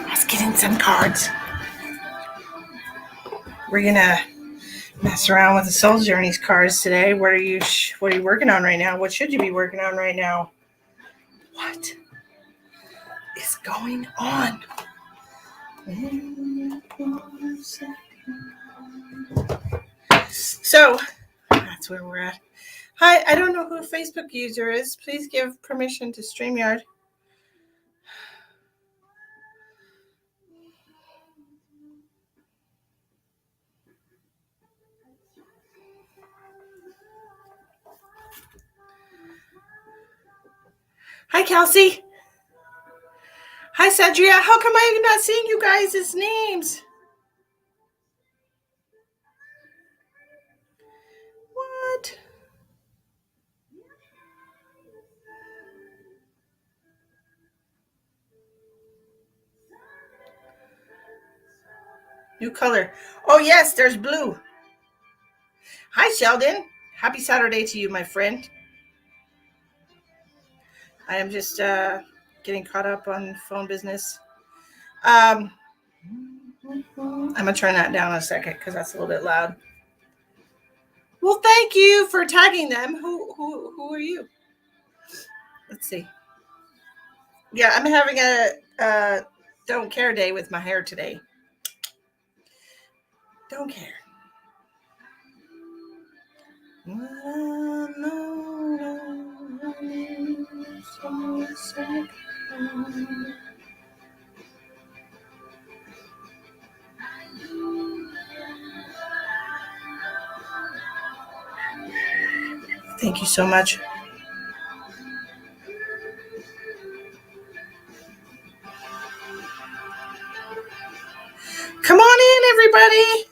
Let's get in some cards. We're gonna mess around with the Soul Journeys cards today. What are you working on right now? What should you be working on right now? What is going on? So that's where we're at. Hi, I don't know who a Facebook user is. Please give permission to StreamYard. Hi, Kelsey. Hi, Cedria. How come I'm not seeing you guys' names? What? New color. Oh, yes, there's blue. Hi, Sheldon. Happy Saturday to you, my friend. I am just getting caught up on phone business. I'm going to turn that down a second because that's a little bit loud. Well, thank you for tagging them. Who are you? Let's see. Yeah, I'm having a don't care day with my hair today. Don't care. Thank you so much. Come on in, everybody.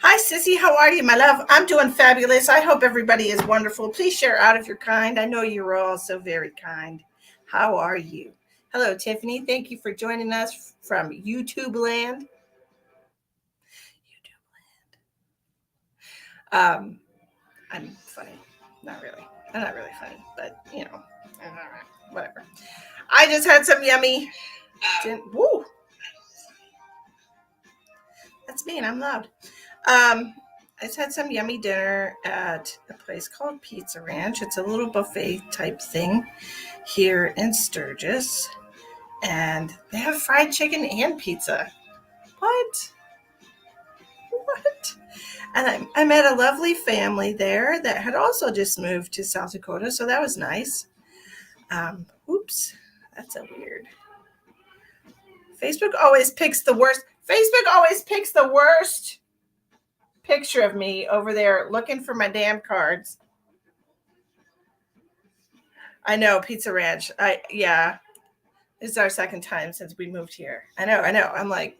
Hi, Sissy. How are you, my love? I'm doing fabulous. I hope everybody is wonderful. Please share out if you're kind. I know you're all so very kind. How are you? Hello, Tiffany. Thank you for joining us from YouTube land. I'm funny. Not really. I'm not really funny, but you know, whatever. I just had some yummy. Woo! That's me, and I'm loud. I just had some yummy dinner at a place called Pizza Ranch. It's a little buffet type thing here in Sturgis, and they have fried chicken and pizza. What? And I met a lovely family there that had also just moved to South Dakota, so that was nice. Oops, that's a weird. Facebook always picks the worst. Facebook always picks the worst picture of me over there looking for my damn cards. I know, Pizza Ranch. Yeah. This is our second time since we moved here. I know. I'm like,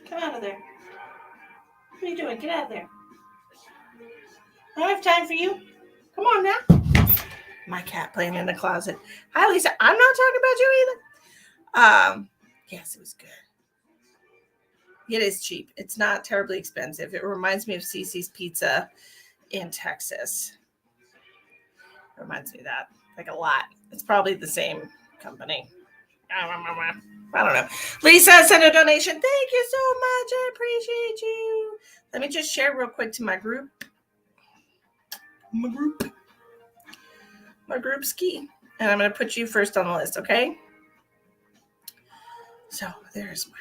come out of there. What are you doing? Get out of there. I don't have time for you. Come on now. My cat playing in the closet. Hi, Lisa. I'm not talking about you either. Yes, it was good. It is cheap. It's not terribly expensive. It reminds me of Cece's Pizza in Texas. It reminds me of that, like a lot. It's probably the same company. I don't know. Lisa sent a donation. Thank you so much. I appreciate you. Let me just share real quick to my group. My group ski. And I'm going to put you first on the list, okay? So there's my.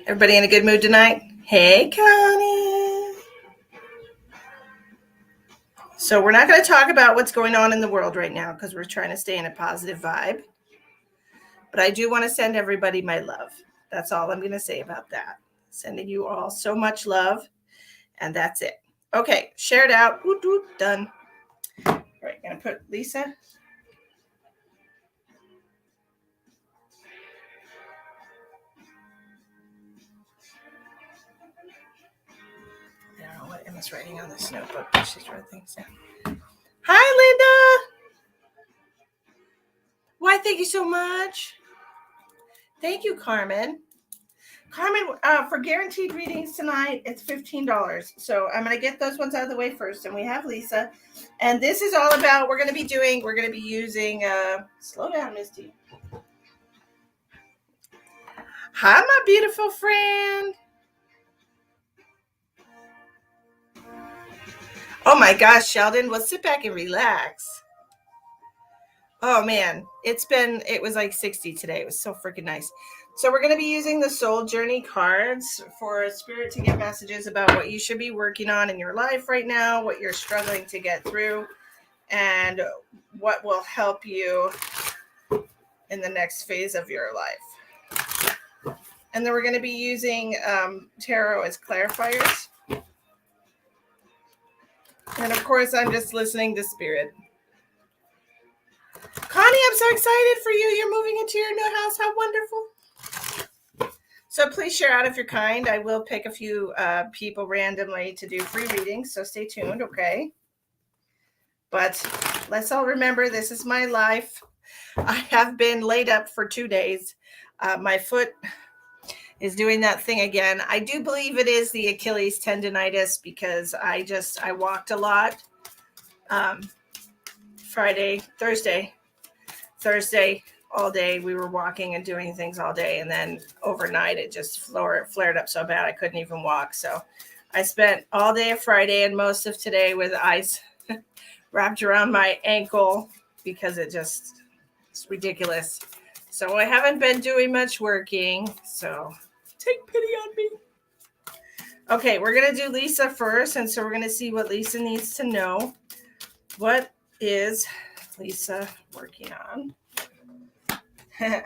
Everybody in a good mood tonight? Hey, Connie. So we're not going to talk about what's going on in the world right now because we're trying to stay in a positive vibe. But I do want to send everybody my love. That's all I'm going to say about that. Sending you all so much love. And that's it. Okay, shared out. Woot, woot, done. All right, going to put Lisa. I don't know what Emma's writing on this notebook, but she's writing things down. Hi, Linda. Why, thank you so much. Thank you, Carmen. Carmen, for guaranteed readings tonight, it's $15. So I'm going to get those ones out of the way first. And we have Lisa. And this is all about, we're going to be using, slow down, Misty. Hi, my beautiful friend. Oh my gosh, Sheldon, well, sit back and relax. Oh man, it was like 60 today. It was so freaking nice. So we're going to be using the Soul Journey cards for Spirit to give messages about what you should be working on in your life right now, what you're struggling to get through, and what will help you in the next phase of your life. And then we're going to be using tarot as clarifiers. And of course, I'm just listening to Spirit. Connie, I'm so excited for you. You're moving into your new house. How wonderful. So please share out if you're kind. I will pick a few people randomly to do free readings. So stay tuned, okay? But let's all remember, this is my life. I have been laid up for 2 days. My foot is doing that thing again. I do believe it is the Achilles tendonitis because I walked a lot. Thursday, all day. We were walking and doing things all day. And then overnight, it just flared up so bad I couldn't even walk. So I spent all day of Friday and most of today with ice wrapped around my ankle because it's ridiculous. So I haven't been doing much working. So take pity on me. Okay, we're going to do Lisa first. And so we're going to see what Lisa needs to know. What is Lisa working on? And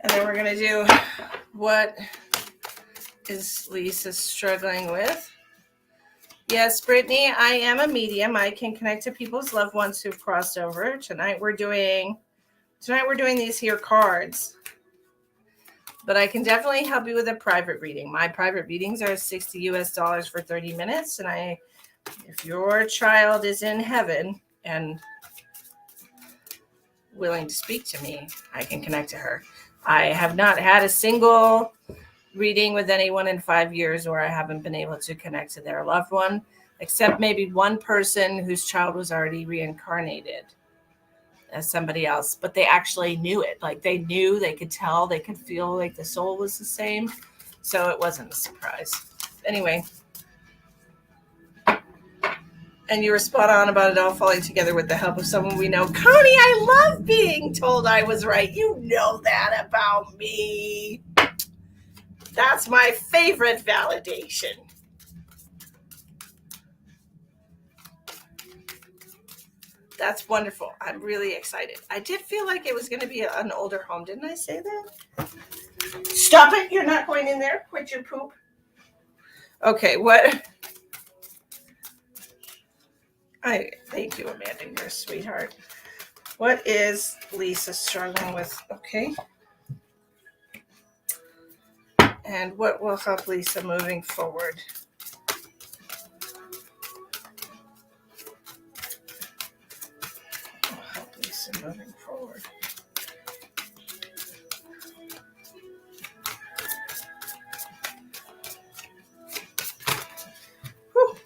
then we're going to do what is Lisa struggling with. Yes, Brittany, I am a medium. I can connect to people's loved ones who've crossed over. Tonight we're doing these here cards. But I can definitely help you with a private reading. My private readings are $60 US for 30 minutes. And if your child is in heaven and willing to speak to me, I can connect to her. I have not had a single reading with anyone in 5 years where I haven't been able to connect to their loved one, except maybe one person whose child was already reincarnated as somebody else, but they actually knew it. Like they knew, they could tell, they could feel like the soul was the same. So it wasn't a surprise. Anyway. And you were spot on about it all falling together with the help of someone we know. Connie, I love being told I was right. You know that about me. That's my favorite validation. That's wonderful. I'm really excited. I did feel like it was going to be an older home. Didn't I say that? Stop it. You're not going in there. Quit your poop. Okay, what? Thank you, Amanda. You're a sweetheart. What is Lisa struggling with? Okay. And what will help Lisa moving forward? What will help Lisa moving forward? Whew.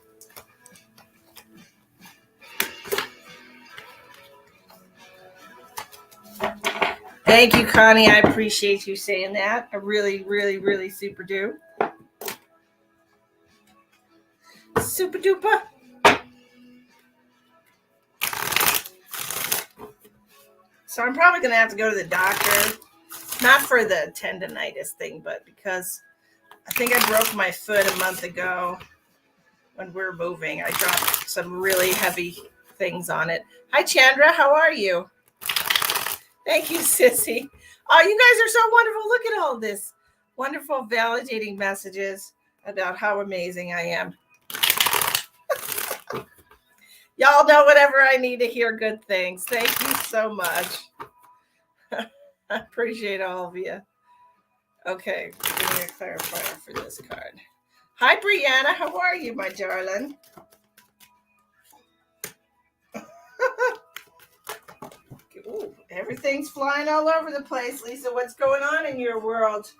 Thank you, Connie. I appreciate you saying that. I really, really, really super do. Super duper. So I'm probably going to have to go to the doctor, not for the tendonitis thing, but because I think I broke my foot a month ago when we were moving. I dropped some really heavy things on it. Hi, Chandra. How are you? Thank you, Sissy. Oh, you guys are so wonderful. Look at all this wonderful validating messages about how amazing I am. Y'all know whenever I need to hear good things. Thank you so much. I appreciate all of you. Okay, give me a clarifier for this card. Hi, Brianna. How are you, my darling? Ooh, everything's flying all over the place, Lisa. What's going on in your world?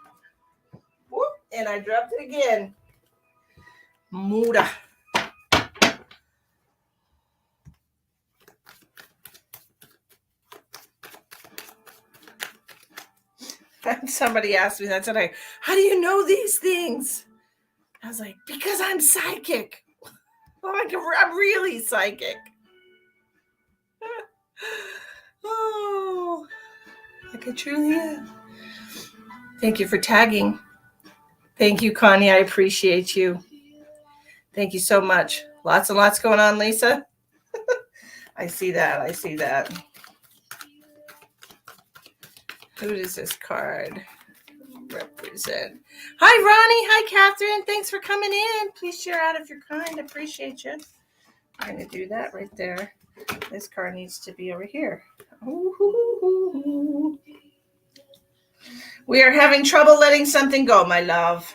Whoop, and I dropped it again. Muda. Somebody asked me that today. How do you know these things? I was like, because I'm psychic. I'm really psychic. Oh, like I truly am. Thank you for tagging. Thank you, Connie. I appreciate you. Thank you so much. Lots and lots going on, Lisa. I see that. I see that. Who does this card represent? Hi, Ronnie. Hi, Catherine. Thanks for coming in. Please share out if you're kind. Appreciate you. I'm going to do that right there. This card needs to be over here. Ooh. We are having trouble letting something go, my love.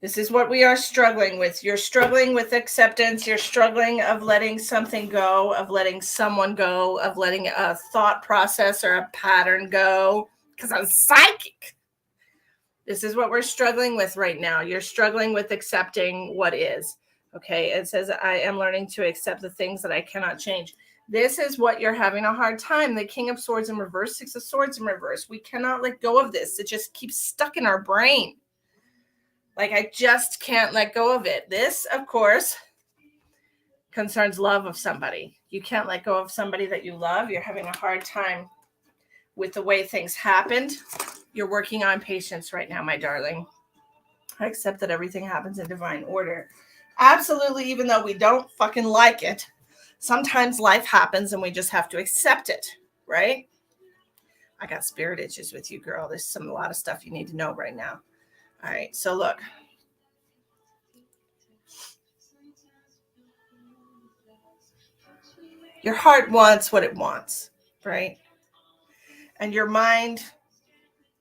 This is what we are struggling with. You're struggling with acceptance. You're struggling of letting something go, of letting someone go, of letting a thought process or a pattern go, because I'm psychic. This is what we're struggling with right now. You're struggling with accepting what is. Okay, it says, I am learning to accept the things that I cannot change. This is what you're having a hard time. The King of Swords in reverse, Six of Swords in reverse. We cannot let go of this. It just keeps stuck in our brain. Like, I just can't let go of it. This, of course, concerns love of somebody. You can't let go of somebody that you love. You're having a hard time with the way things happened. You're working on patience right now, my darling. I accept that everything happens in divine order. Absolutely, even though we don't fucking like it. Sometimes life happens and we just have to accept it, right? I got spirit itches with you, girl. There's a lot of stuff you need to know right now. All right, so look. Your heart wants what it wants, right? And your mind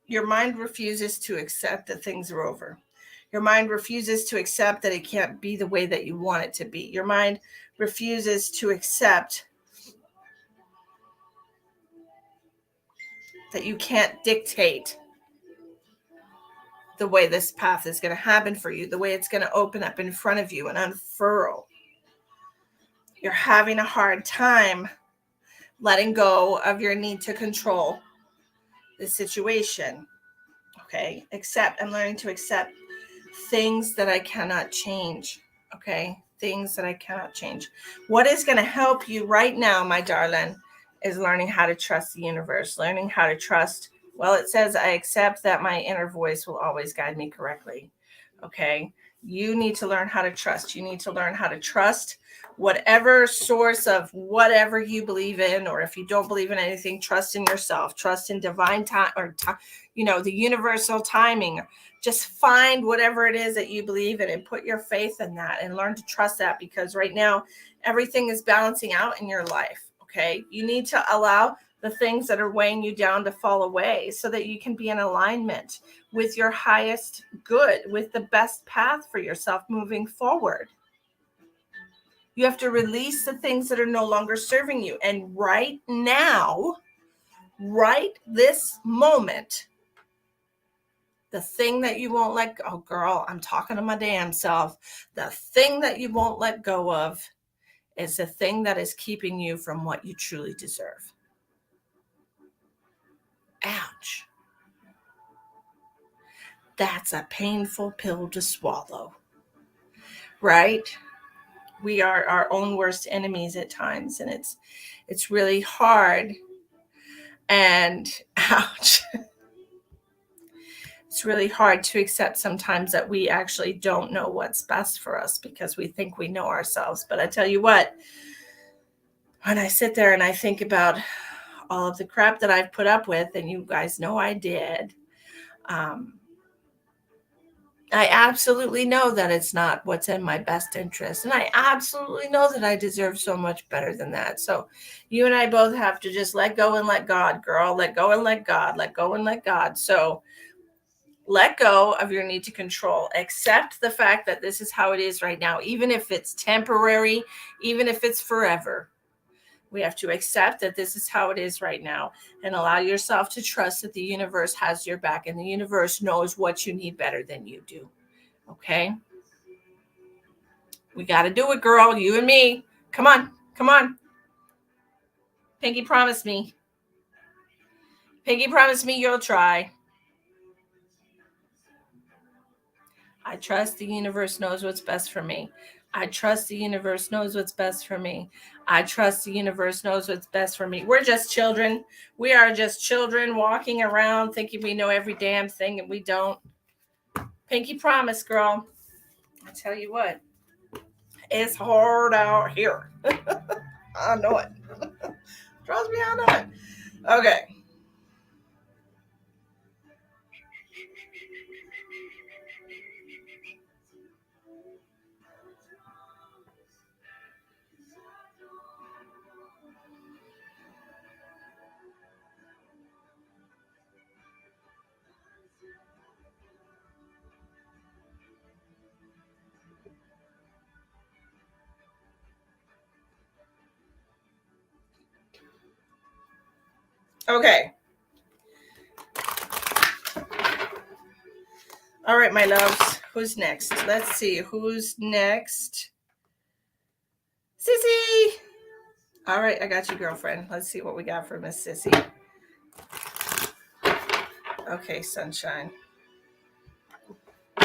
refuses to accept that things are over. Your mind refuses to accept that it can't be the way that you want it to be. Your mind refuses to accept that you can't dictate the way this path is going to happen for you, the way it's going to open up in front of you and unfurl. You're having a hard time letting go of your need to control the situation. Okay, I'm learning to accept things that I cannot change. Okay, things that I cannot change. What is going to help you right now, my darling, is learning how to trust the universe, learning how to trust. Well, it says, I accept that my inner voice will always guide me correctly. Okay, you need to learn how to trust. You need to learn how to trust whatever source of whatever you believe in, or if you don't believe in anything, trust in yourself, trust in divine time, or the universal timing. Just find whatever it is that you believe in and put your faith in that and learn to trust that, because right now everything is balancing out in your life. Okay, you need to allow the things that are weighing you down to fall away so that you can be in alignment with your highest good, with the best path for yourself moving forward. You have to release the things that are no longer serving you. And right now, right this moment, the thing that you won't let go, oh girl, I'm talking to my damn self. The thing that you won't let go of is the thing that is keeping you from what you truly deserve. Ouch. That's a painful pill to swallow, right? We are our own worst enemies at times, and it's really hard And ouch. It's really hard to accept sometimes that we actually don't know what's best for us because we think we know ourselves. But I tell you what, when I sit there and I think about all of the crap that I've put up with, and you guys know I did, I absolutely know that it's not what's in my best interest. And I absolutely know that I deserve so much better than that. So you and I both have to just let go and let God, girl. Let go and let God. Let go and let God. So let go of your need to control. Accept the fact that this is how it is right now, even if it's temporary, even if it's forever. We have to accept that this is how it is right now and allow yourself to trust that the universe has your back and the universe knows what you need better than you do. Okay? We got to do it, girl. You and me. Come on. Come on. Pinky, promise me. Pinky, promise me you'll try. I trust the universe knows what's best for me. I trust the universe knows what's best for me. I trust the universe knows what's best for me. We're just children. We are just children walking around thinking we know every damn thing and we don't. Pinky promise, girl. I tell you what, it's hard out here. I know it. Trust me, I know it. Okay. Okay. All right, my loves. Who's next? Let's see. Who's next? Sissy. All right, I got you, girlfriend. Let's see what we got for Miss Sissy. Okay, sunshine.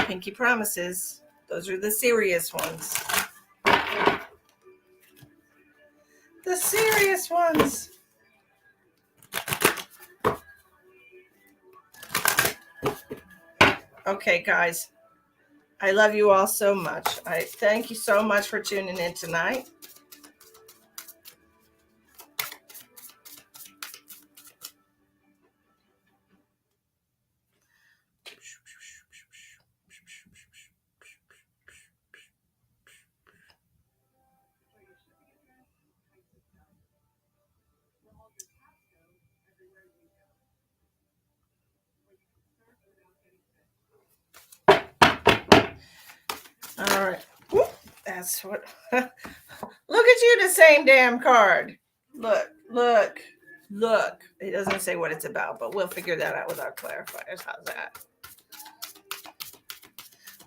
Pinky promises. Those are the serious ones. The serious ones. Okay, guys. I love you all so much. I thank you so much for tuning in tonight. All right. Whoop. That's what. Look at you, the same damn card. Look, look, look. It doesn't say what it's about, but we'll figure that out with our clarifiers. How's that?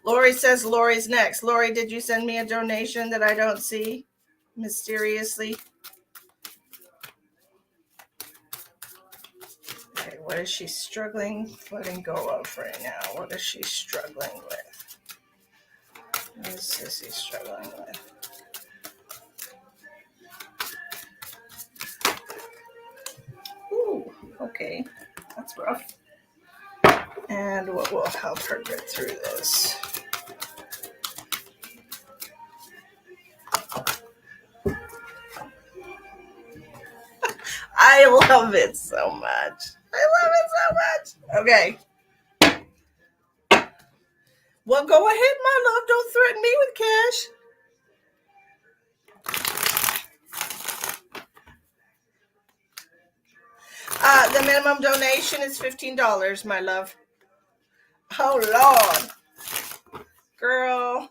Lori says Lori's next. Lori, did you send me a donation that I don't see mysteriously? Okay, what is she struggling letting go of right now? What is she struggling with? What is Sissy struggling with? Ooh, okay. That's rough. And what will help her get through this? I love it so much. I love it so much. Okay. Well, go ahead, my love. Don't threaten me with cash. The minimum donation is $15, my love. Oh, Lord. Girl.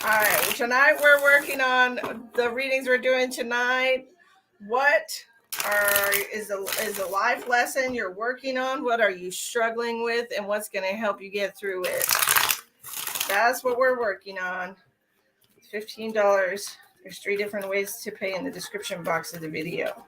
All right. Tonight we're working on the readings we're doing tonight. What is a life lesson you're working on? What are you struggling with? And what's going to help you get through it? That's what we're working on. $15. There's 3 different ways to pay in the description box of the video.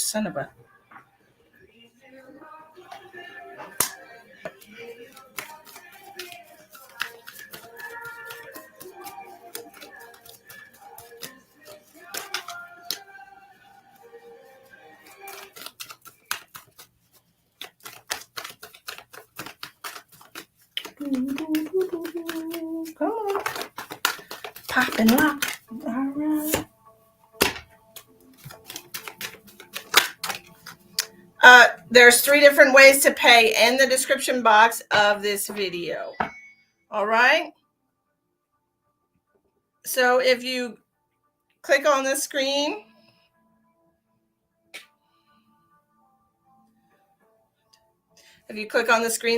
son of a. Come on. Pop and lock. All right. There's 3 different ways to pay in the description box of this video. All right. So if you click on the screen,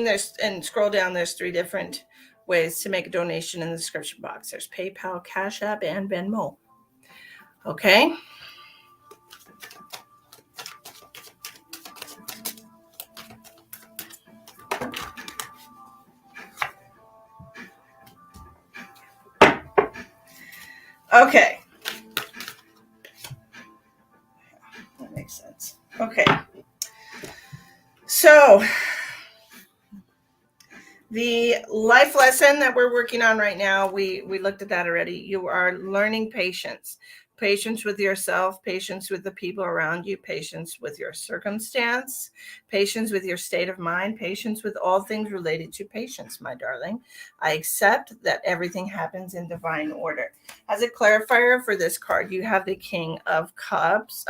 there's and scroll down, there's 3 different ways to make a donation in the description box. There's PayPal, Cash App, and Venmo. Okay. Okay. That makes sense. Okay. So the life lesson that we're working on right now, we looked at that already. You are learning patience. Patience with yourself, patience with the people around you, patience with your circumstance, patience with your state of mind, patience with all things related to patience, my darling. I accept that everything happens in divine order. As a clarifier for this card, you have the King of Cups.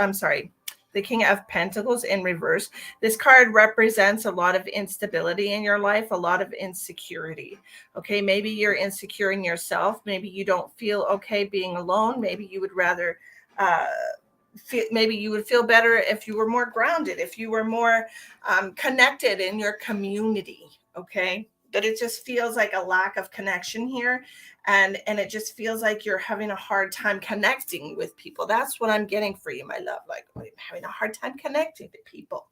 The King of Pentacles in reverse. This card represents a lot of instability in your life, a lot of insecurity. Okay, maybe you're insecure in yourself. Maybe you don't feel okay being alone. Maybe you would rather, maybe you would feel better if you were more grounded, if you were more connected in your community. Okay, but it just feels like a lack of connection here. And it just feels like you're having a hard time connecting with people. That's what I'm getting for you, my love. Like, I'm having a hard time connecting to people.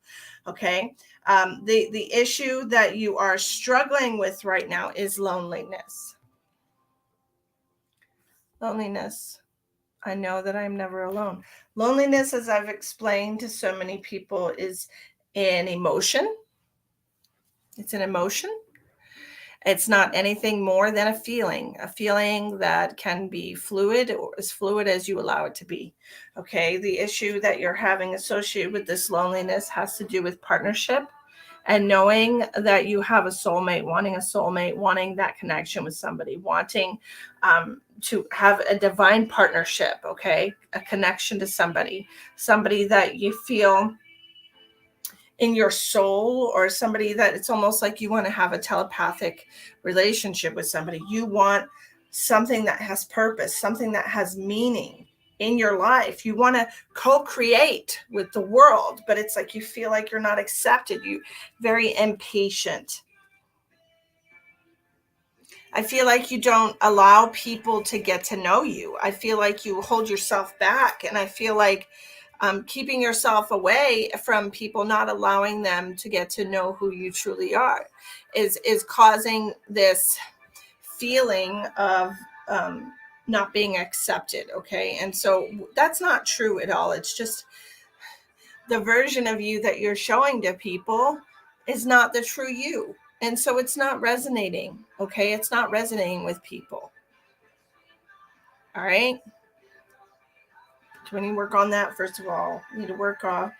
Okay. The issue that you are struggling with right now is loneliness. Loneliness. I know that I'm never alone. Loneliness, as I've explained to so many people, is an emotion. It's an emotion. It's not anything more than a feeling that can be fluid, or as fluid as you allow it to be. Okay. The issue that you're having associated with this loneliness has to do with partnership and knowing that you have a soulmate, wanting that connection with somebody, wanting to have a divine partnership. Okay. A connection to somebody that you feel in your soul, or somebody that it's almost like you want to have a telepathic relationship with somebody. You want something that has purpose, something that has meaning in your life. You want to co-create with the world, but it's like you feel like you're not accepted. You very impatient. I feel like you don't allow people to get to know you. I feel like you hold yourself back, and I feel like keeping yourself away from people, not allowing them to get to know who you truly are, is causing this feeling of not being accepted. Okay. And so that's not true at all. It's just the version of you that you're showing to people is not the true you. And so it's not resonating. Okay. It's not resonating with people. All right. So we need to work on that. First of all, we need to work on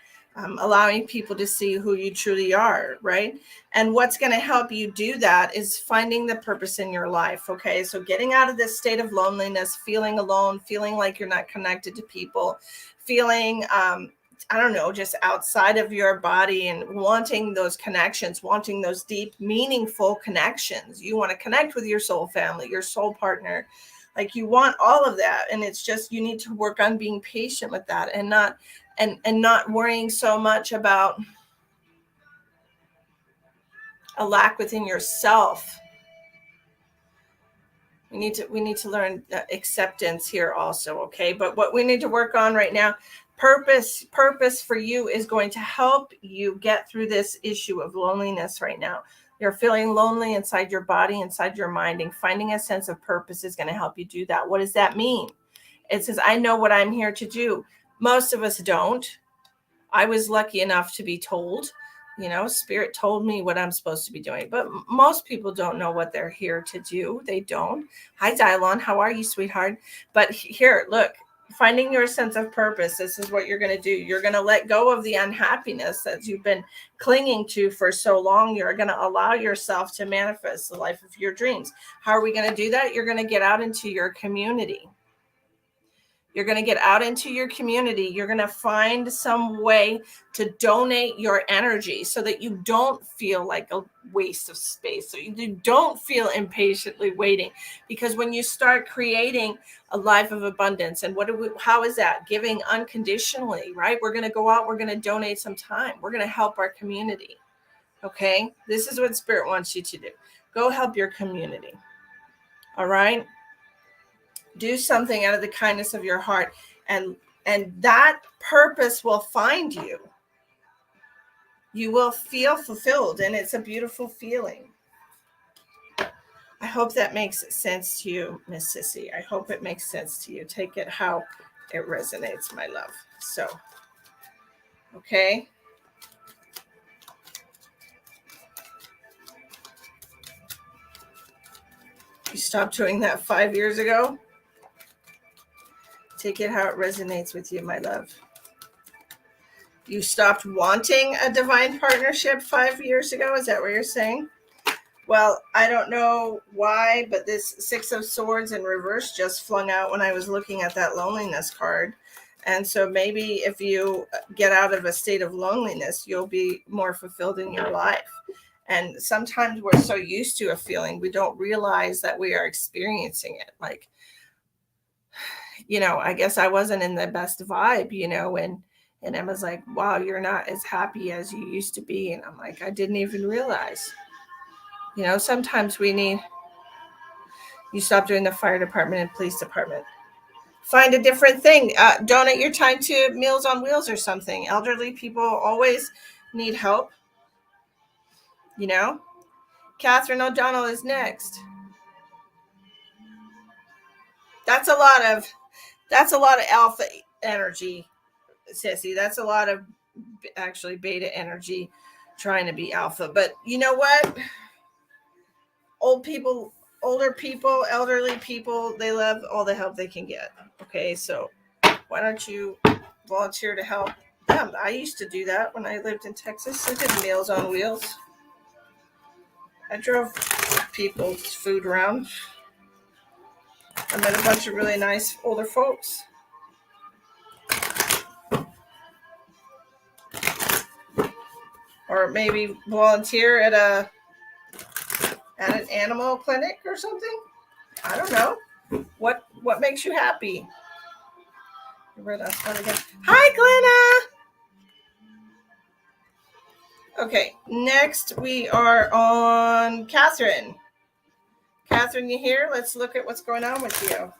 allowing people to see who you truly are, right? And what's going to help you do that is finding the purpose in your life. Okay. So getting out of this state of loneliness, feeling alone, feeling like you're not connected to people, feeling, just outside of your body, and wanting those connections, wanting those deep, meaningful connections. You want to connect with your soul family, your soul partner. Like, you want all of that. And it's just, you need to work on being patient with that, and not worrying so much about a lack within yourself. We need to learn acceptance here also. Okay. But what we need to work on right now, purpose for you is going to help you get through this issue of loneliness right now. You're feeling lonely inside your body, inside your mind, and finding a sense of purpose is going to help you do that. What does that mean? It says, I know what I'm here to do. Most of us don't. I was lucky enough to be told, Spirit told me what I'm supposed to be doing. But most people don't know what they're here to do. They don't. Hi, Dylon. How are you, sweetheart? But here, look, finding your sense of purpose. This is what you're going to do. You're going to let go of the unhappiness that you've been clinging to for so long. You're going to allow yourself to manifest the life of your dreams. How are we going to do that? You're going to get out into your community. You're going to get out into your community. You're going to find some way to donate your energy so that you don't feel like a waste of space. So you don't feel impatiently waiting. Because when you start creating a life of abundance, and how is that? Giving unconditionally, right? We're going to go out. We're going to donate some time. We're going to help our community. Okay? This is what Spirit wants you to do. Go help your community. All right? Do something out of the kindness of your heart, and that purpose will find you. You will feel fulfilled, and it's a beautiful feeling. I hope that makes sense to you, Miss Sissy. I hope it makes sense to you. Take it how it resonates, my love. So, okay. You stopped doing that 5 years ago. Take it how it resonates with you, my love. You stopped wanting a divine partnership 5 years ago. Is that what you're saying? Well, I don't know why, but this 6 of Swords in reverse just flung out when I was looking at that loneliness card. And so maybe if you get out of a state of loneliness, you'll be more fulfilled in your life. And sometimes we're so used to a feeling, we don't realize that we are experiencing it. Like, I guess I wasn't in the best vibe, and Emma's like, wow, you're not as happy as you used to be. And I'm like, I didn't even realize. Sometimes you stop doing the fire department and police department. Find a different thing. Donate your time to Meals on Wheels or something. Elderly people always need help. Catherine O'Donnell is next. That's a lot of alpha energy, Sissy. That's a lot of actually beta energy trying to be alpha. But you know what? Older people, elderly people, they love all the help they can get. Okay, so why don't you volunteer to help them? I used to do that when I lived in Texas. I did Meals on Wheels. I drove people's food around. I met a bunch of really nice older folks. Or maybe volunteer at an animal clinic or something. I don't know. What makes you happy? Hi, Glenna. Okay, next we are on Catherine. Catherine, you here? Let's look at what's going on with you.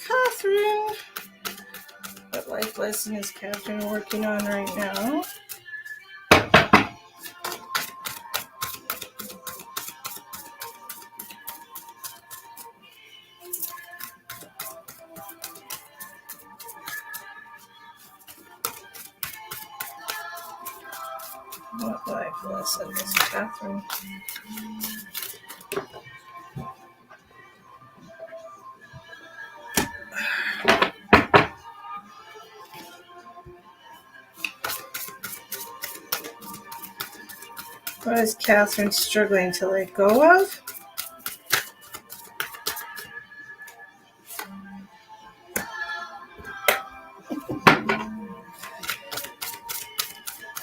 Catherine. What life lesson is Catherine working on right now? What life lesson is Catherine? What is Catherine struggling to let go of?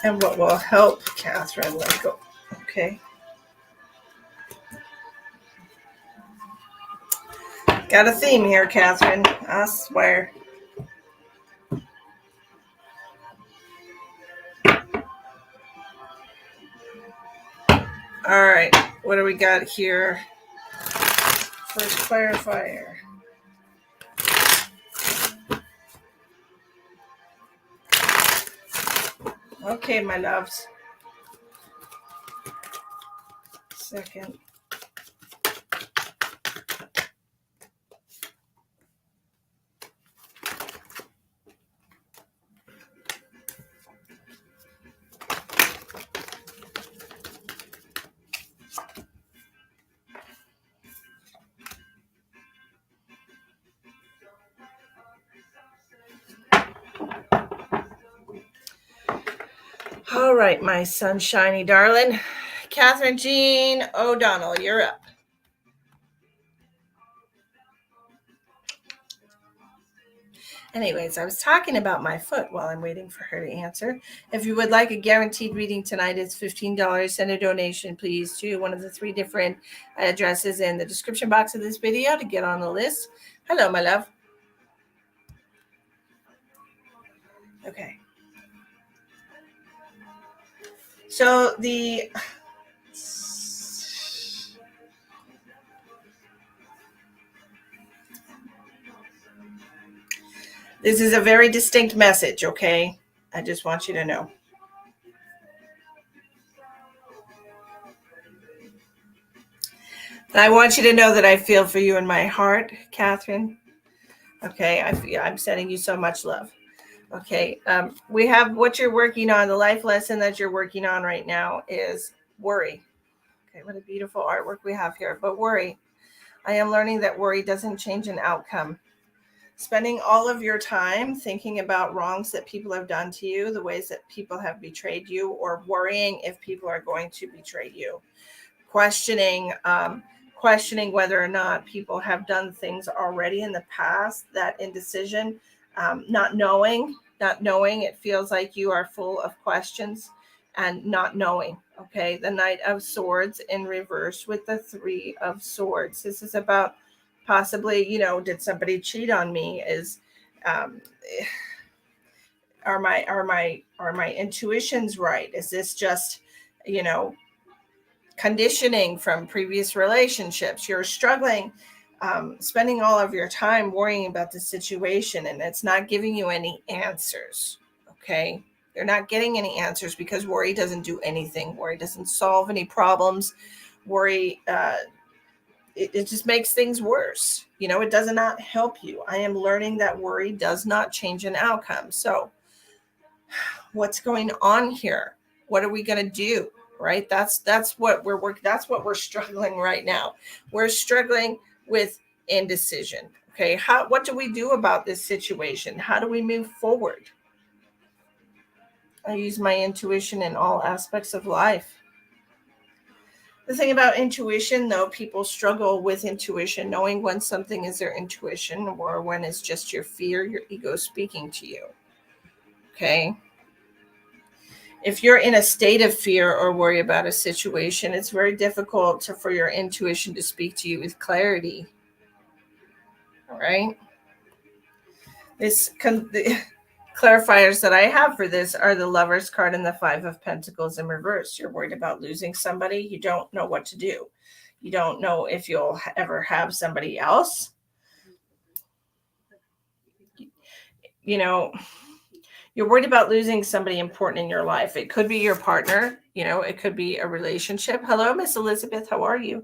And what will help Catherine let go? Okay. Got a theme here, Catherine. I swear. All right. What do we got here? First clarifier. Okay, my loves. Second. All right, my sunshiny darling. Catherine Jean O'Donnell, you're up. Anyways, I was talking about my foot while I'm waiting for her to answer. If you would like a guaranteed reading tonight, it's $15. Send a donation, please, to one of the 3 different addresses in the description box of this video to get on the list. Hello, my love. Okay. So this is a very distinct message, okay? I just want you to know. I want you to know that I feel for you in my heart, Catherine. Okay, I'm sending you so much love. Okay, we have what you're working on. The life lesson that you're working on right now is worry. Okay, what a beautiful artwork we have here. But worry. I am learning that worry doesn't change an outcome. Spending all of your time thinking about wrongs that people have done to you, the ways that people have betrayed you, or worrying if people are going to betray you. Questioning whether or not people have done things already in the past, that indecision, not knowing, it feels like you are full of questions and not knowing. Okay, the Knight of Swords in reverse with the 3 of Swords. This is about possibly, did somebody cheat on me? Are my intuitions right? Is this just, conditioning from previous relationships? You're struggling, spending all of your time worrying about the situation, and it's not giving you any answers. Okay, you're not getting any answers because worry doesn't do anything. Worry doesn't solve any problems. Worry, it just makes things worse. It does not help you. I am learning that worry does not change an outcome. So what's going on here? What are we going to do? Right? That's what we're working. That's what we're struggling right now. We're struggling with indecision. Okay. What do we do about this situation? How do we move forward? I use my intuition in all aspects of life. The thing about intuition, though, people struggle with intuition, knowing when something is their intuition or when it's just your fear, your ego speaking to you. Okay. If you're in a state of fear or worry about a situation, it's very difficult for your intuition to speak to you with clarity. All right. The clarifiers that I have for this are the Lover's card and the 5 of Pentacles in reverse. You're worried about losing somebody. You don't know what to do. You don't know if you'll ever have somebody else. You're worried about losing somebody important in your life. It could be your partner. It could be a relationship. Hello, Miss Elizabeth. How are you?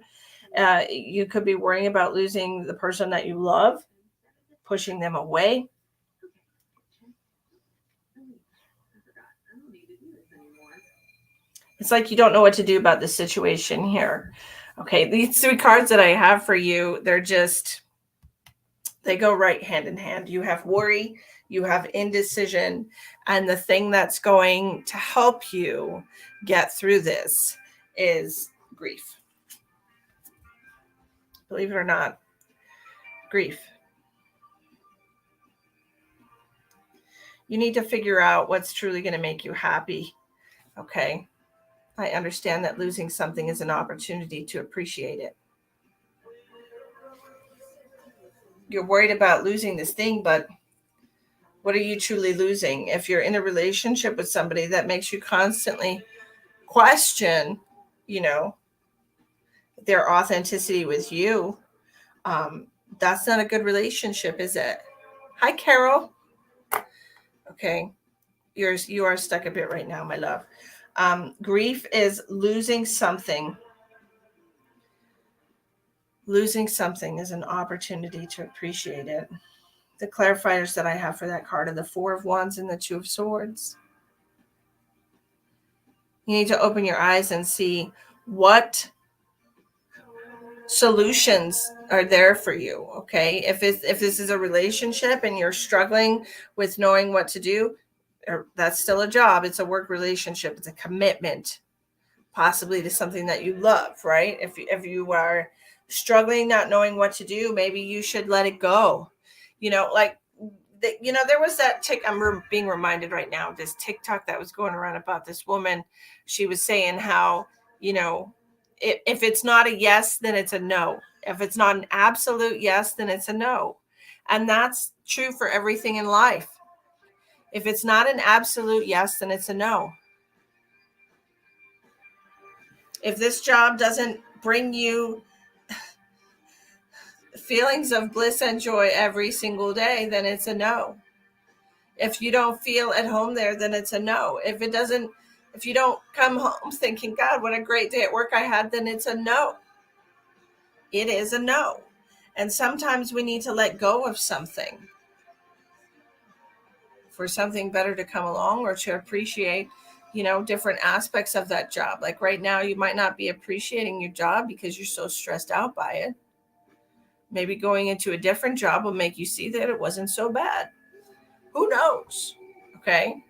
You could be worrying about losing the person that you love, pushing them away. It's like you don't know what to do about the situation here. Okay, these 3 cards that I have for you, they go right hand in hand. You have worry, you have indecision, and the thing that's going to help you get through this is grief. Believe it or not, grief. You need to figure out what's truly going to make you happy. Okay. I understand that losing something is an opportunity to appreciate it. You're worried about losing this thing, but what are you truly losing? If you're in a relationship with somebody that makes you constantly question, their authenticity with you, that's not a good relationship, is it? Hi, Carol. Okay. You are stuck a bit right now, my love. Grief is losing something. Losing something is an opportunity to appreciate it. The clarifiers that I have for that card are the Four of Wands and the Two of Swords. You need to open your eyes and see what solutions are there for you. Okay, if this is a relationship and you're struggling with knowing what to do, that's still a job. It's a work relationship. It's a commitment, possibly to something that you love, right? If you are struggling, not knowing what to do, maybe you should let it go. Like there was that being reminded right now of this TikTok that was going around about this woman. She was saying how, if it's not a yes, then it's a no. If it's not an absolute yes, then it's a no. And that's true for everything in life. If it's not an absolute yes, then it's a no. If this job doesn't bring you feelings of bliss and joy every single day, then it's a no. If you don't feel at home there, then it's a no. If you don't come home thinking, God, what a great day at work I had, then it's a no. It is a no. And sometimes we need to let go of something for something better to come along, or to appreciate, different aspects of that job. Like right now, you might not be appreciating your job because you're so stressed out by it. Maybe going into a different job will make you see that it wasn't so bad. Who knows? Okay.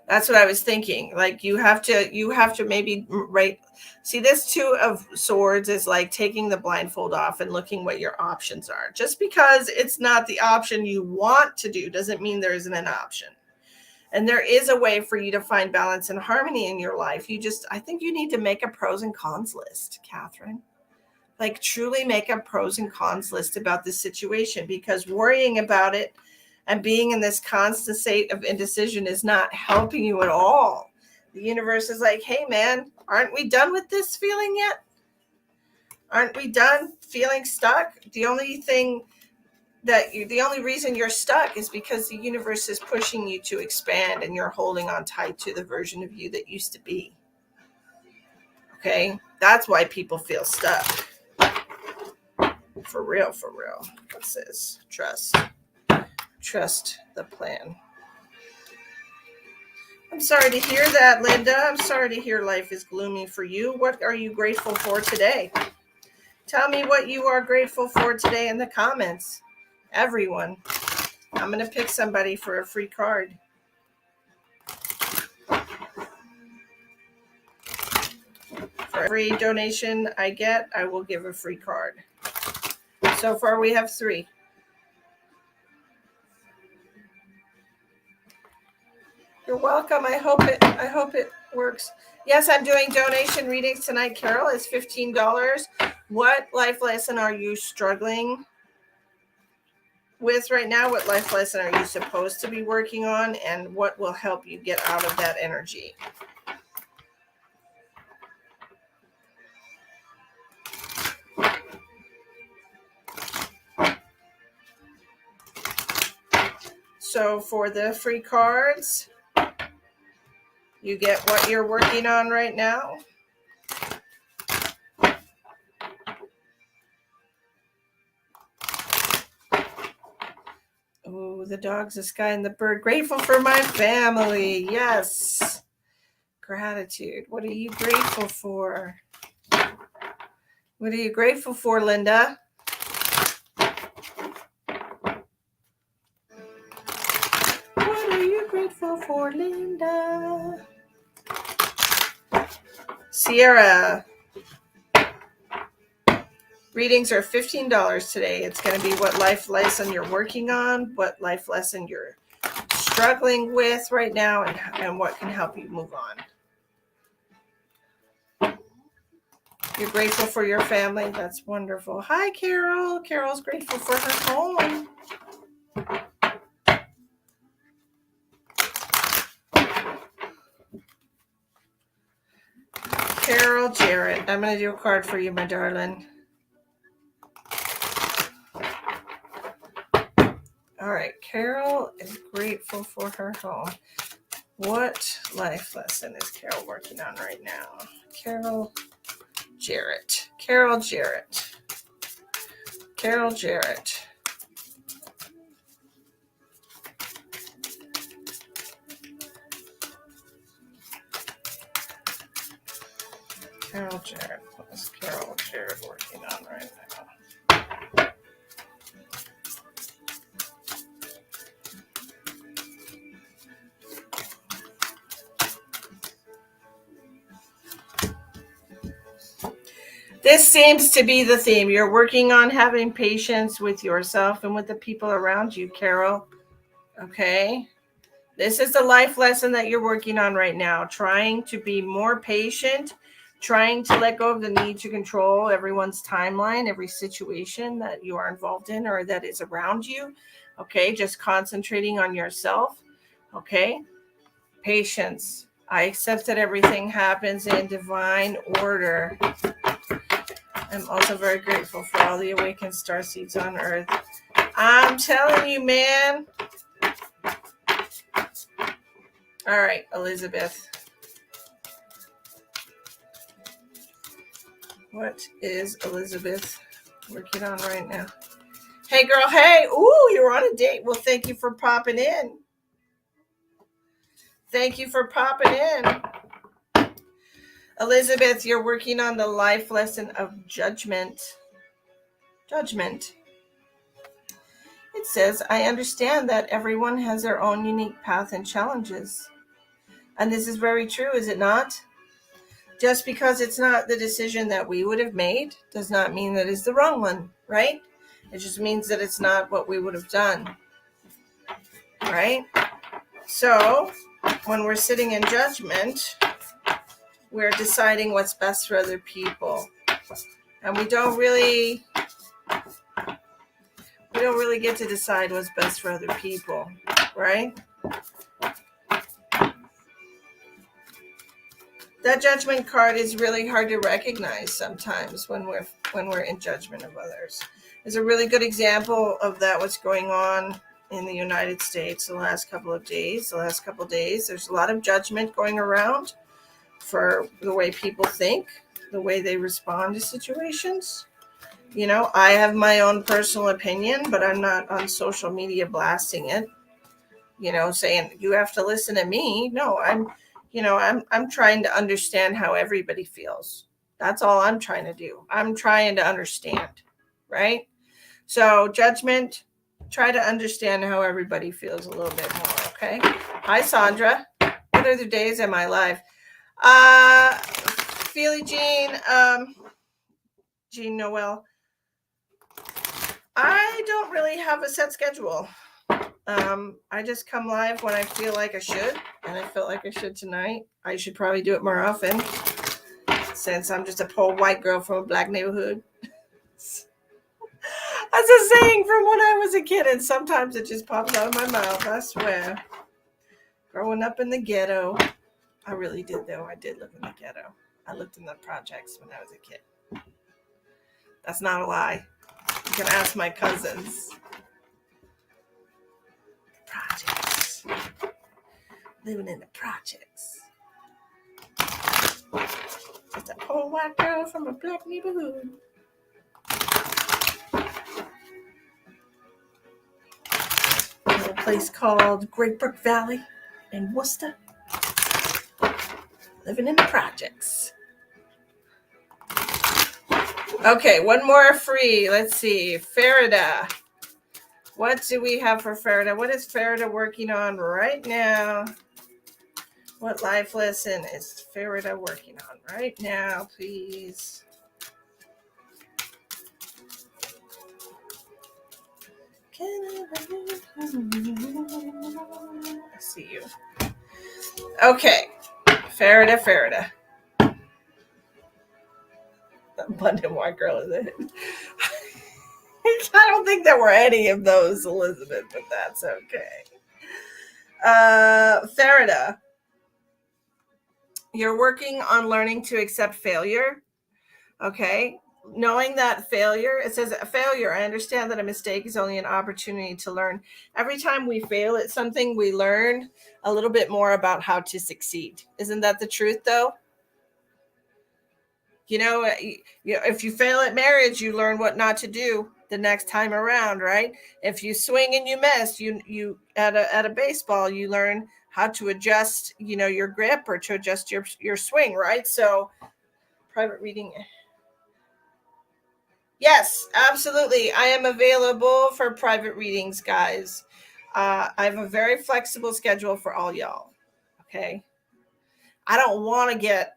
That's what I was thinking. Like you have to maybe, right. See, this Two of Swords is like taking the blindfold off and looking what your options are. Just because it's not the option you want to do doesn't mean there isn't an option. And there is a way for you to find balance and harmony in your life. I think you need to make a pros and cons list, Catherine. Like truly make a pros and cons list about this situation, because worrying about it and being in this constant state of indecision is not helping you at all. The universe is like, hey man, aren't we done with this feeling yet? Aren't we done feeling stuck? The only reason you're stuck is because the universe is pushing you to expand, and you're holding on tight to the version of you that used to be. Okay? That's why people feel stuck. For real. What's this? Trust the plan. I'm sorry to hear that, Linda. I'm sorry to hear life is gloomy for you. What are you grateful for today? Tell me what you are grateful for today in the comments. Everyone. I'm going to pick somebody for a free card. For every donation I get, I will give a free card. So far we have 3. You're welcome. I hope it works. Yes, I'm doing donation readings tonight, Carol. It's $15. What life lesson are you struggling with right now? What life lesson are you supposed to be working on? And what will help you get out of that energy? So for the free cards, you get what you're working on right now. Oh, the dogs, the sky, and the bird. Grateful for my family. Yes. Gratitude. What are you grateful for? What are you grateful for, Linda? What are you grateful for, Linda? Sierra. Readings are $15 today. It's going to be what life lesson you're working on, what life lesson you're struggling with right now, and what can help you move on. You're grateful for your family. That's wonderful. Hi, Carol. Carol's grateful for her home. Carol Jarrett. I'm going to do a card for you, my darling. All right. Carol is grateful for her home. What life lesson is Carol working on right now? Carol Jarrett. Carol Jarrett. Carol Jarrett. Carol Jarrett. What is Carol Jarrett working on right now? This seems to be the theme. You're working on having patience with yourself and with the people around you, Carol. Okay. This is the life lesson that you're working on right now. Trying to be more patient, trying to let go of the need to control everyone's timeline, every situation that you are involved in or that is around you. Okay. Just concentrating on yourself. Okay. Patience. I accept that everything happens in divine order. I'm also very grateful for all the awakened starseeds on Earth. I'm telling you, man. All right, Elizabeth. What is Elizabeth working on right now? Hey, girl. Hey. Ooh, you're on a date. Well, thank you for popping in. Thank you for popping in. Elizabeth, you're working on the life lesson of judgment. Judgment. It says, I understand that everyone has their own unique path and challenges. And this is very true, is it not? Just because it's not the decision that we would have made does not mean that it's the wrong one, right? It just means that it's not what we would have done, right? So when we're sitting in judgment, we're deciding what's best for other people. And we don't really get to decide what's best for other people, right? That judgment card is really hard to recognize sometimes when we're in judgment of others. There's a really good example of that, what's going on in the United States the last couple of days. There's a lot of judgment going around for the way people think, the way they respond to situations. You know, I have my own personal opinion, but I'm not on social media blasting it, you know, saying you have to listen to me. No, I'm trying to understand how everybody feels. That's all I'm trying to do. I'm trying to understand, right? So judgment, try to understand how everybody feels a little bit more, okay? Hi, Sandra. What other days am I live? Feely Jean, Jean Noel. I don't really have a set schedule. I just come live when I feel like I should, and I felt like I should tonight. I should probably do it more often, since I'm just a poor white girl from a black neighborhood. That's a saying from when I was a kid, and sometimes it just pops out of my mouth, I swear. Growing up in the ghetto. I really did, though. I did live in the ghetto. I lived in the projects when I was a kid. That's not a lie. You can ask my cousins. Projects. Living in the projects. Just a poor white girl from a black neighborhood. A little place called Great Brook Valley in Worcester. Living in the projects. Okay, one more free. Let's see. Farida. What do we have for Farida? What is Farida working on right now? What life lesson is Farida working on right now, please? I see you. Okay. Farida. Abundant white girl, is it? I don't think there were any of those, Elizabeth, but that's okay. Farida, you're working on learning to accept failure. Okay. knowing that failure, it says failure, I understand that a mistake is only an opportunity to learn. Every time we fail at something, we learn a little bit more about how to succeed. Isn't that the truth though? If you fail at marriage, you learn what not to do the next time around, right? If you swing and you miss, you at a baseball, you learn how to adjust, your grip, or to adjust your swing, right? So private reading. Yes, absolutely. I am available for private readings, guys. I have a very flexible schedule for all y'all. Okay. I don't want to get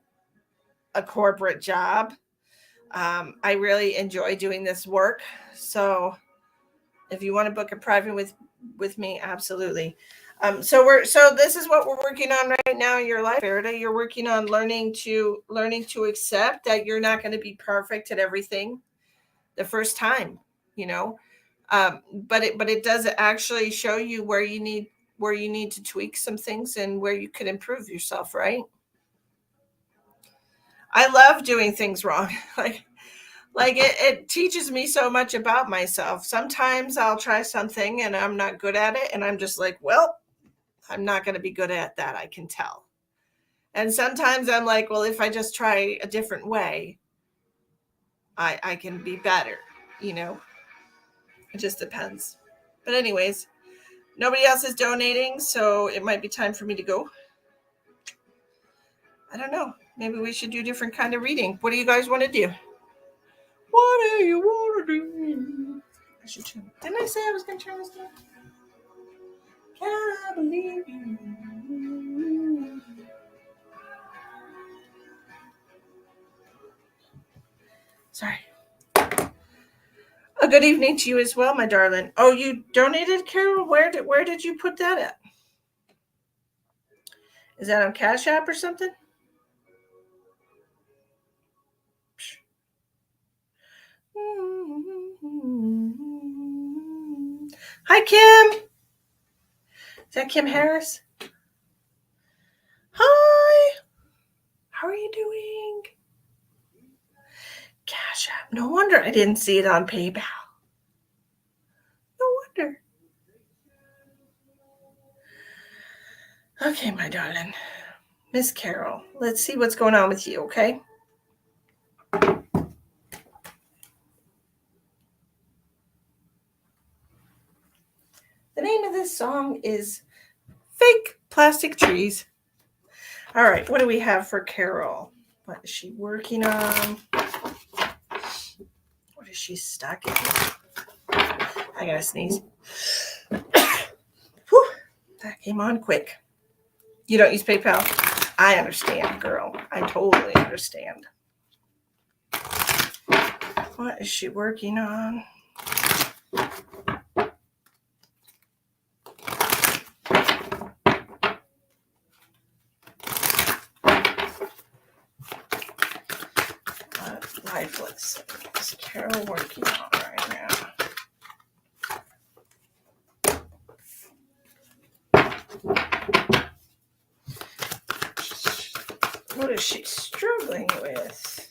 a corporate job. I really enjoy doing this work. So if you want to book a private with me, absolutely. So this is what we're working on right now in your life, Faraday. You're working on learning to accept that you're not going to be perfect at everything the first time, you know. But it does actually show you where you need to tweak some things and where you could improve yourself, right? I love doing things wrong. Like it teaches me so much about myself. Sometimes I'll try something and I'm not good at it, and I'm just like, well, I'm not going to be good at that, I can tell. And sometimes I'm like, well, if I just try a different way, I can be better, you know. It just depends. But anyways, nobody else is donating, so it might be time for me to go. I don't know. Maybe we should do a different kind of reading. What do you guys want to do? What do you want to do? I should turn. Didn't I say I was going to turn this down? Can I believe you? Sorry. A good evening to you as well, my darling. Oh, you donated, Carol? Where did you put that at? Is that on Cash App or something? Hi, Kim. Is that Kim Harris? Hi. How are you doing? Cash App. No wonder I didn't see it on PayPal. No wonder. Okay, my darling. Miss Carol, let's see what's going on with you, okay? The name of this song is Fake Plastic Trees. All right, what do we have for Carol? What is she working on? What is she stuck in? I gotta sneeze. Whew, that came on quick. You don't use PayPal? I understand, girl. I totally understand. What is she working on? Lifeless. What's Carol working on right now? What is she struggling with?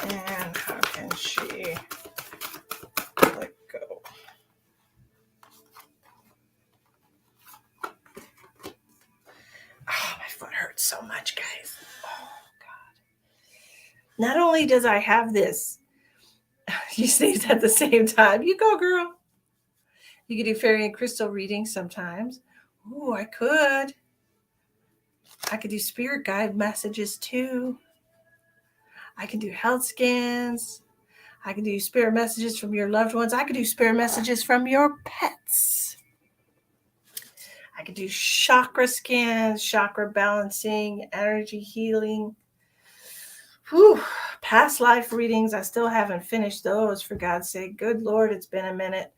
And how can she let go? Oh, my foot hurts so much, guys. Oh, God. Not only does I have this, you sneeze at the same time. You go, girl. You can do fairy and crystal readings sometimes. Ooh, I could. I could do spirit guide messages too. I can do health scans. I can do spirit messages from your loved ones. I can do spirit messages from your pets. I can do chakra scans, chakra balancing, energy healing. Whew, past life readings. I still haven't finished those, for God's sake. Good Lord, it's been a minute.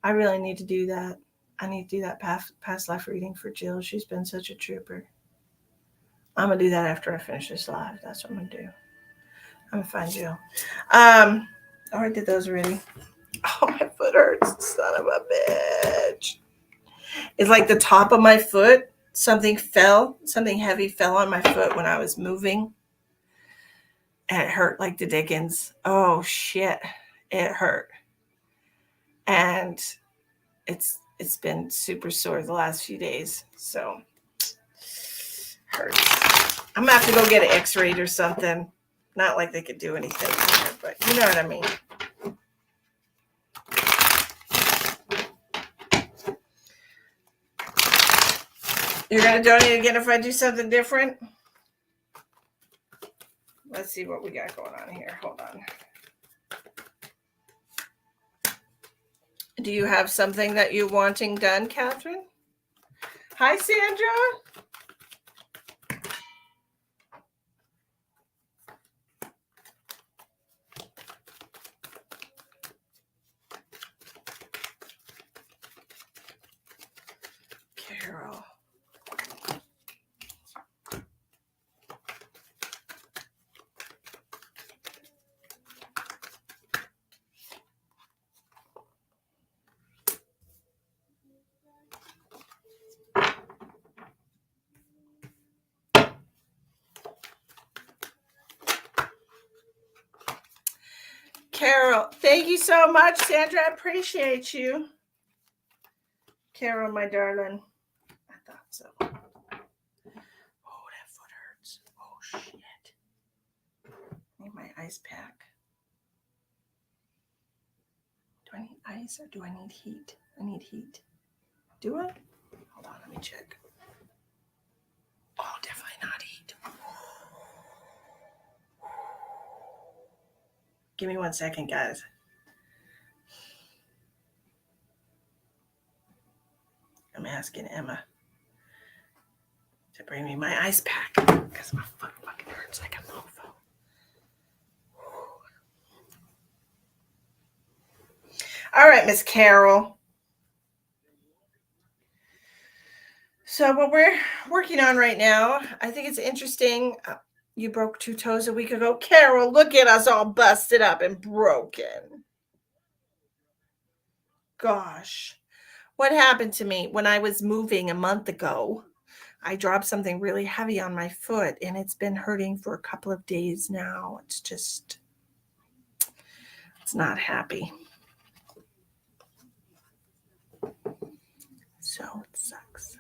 I really need to do that. I need to do that past life reading for Jill. She's been such a trooper. I'm going to do that after I finish this live. That's what I'm going to do. I'm going to find Jill. Oh, I did those already. Oh, my foot hurts. Son of a bitch. It's like the top of my foot. Something heavy fell on my foot when I was moving. And it hurt like the dickens. Oh, shit. It hurt. And it's been super sore the last few days. So, hurts. I'm going to have to go get an x-rayed or something. Not like they could do anything there, but you know what I mean. You're going to donate again if I do something different? Let's see what we got going on here. Hold on. Do you have something that you're wanting done, Catherine? Hi, Sandra. Carol. Carol, thank you so much, Sandra. I appreciate you. Carol, my darling. I thought so. Oh, that foot hurts. Oh, shit. Need my ice pack. Do I need ice or do I need heat? I need heat. Do I? Hold on, let me check. Oh, definitely not heat. Give me 1 second, guys. I'm asking Emma to bring me my ice pack because my foot fucking hurts like a mofo. All right, Miss Carol. So what we're working on right now, I think it's interesting. You broke 2 toes a week ago. Carol, look at us all busted up and broken. Gosh. What happened to me when I was moving a month ago? I dropped something really heavy on my foot and it's been hurting for a couple of days now. It's not happy. So it sucks.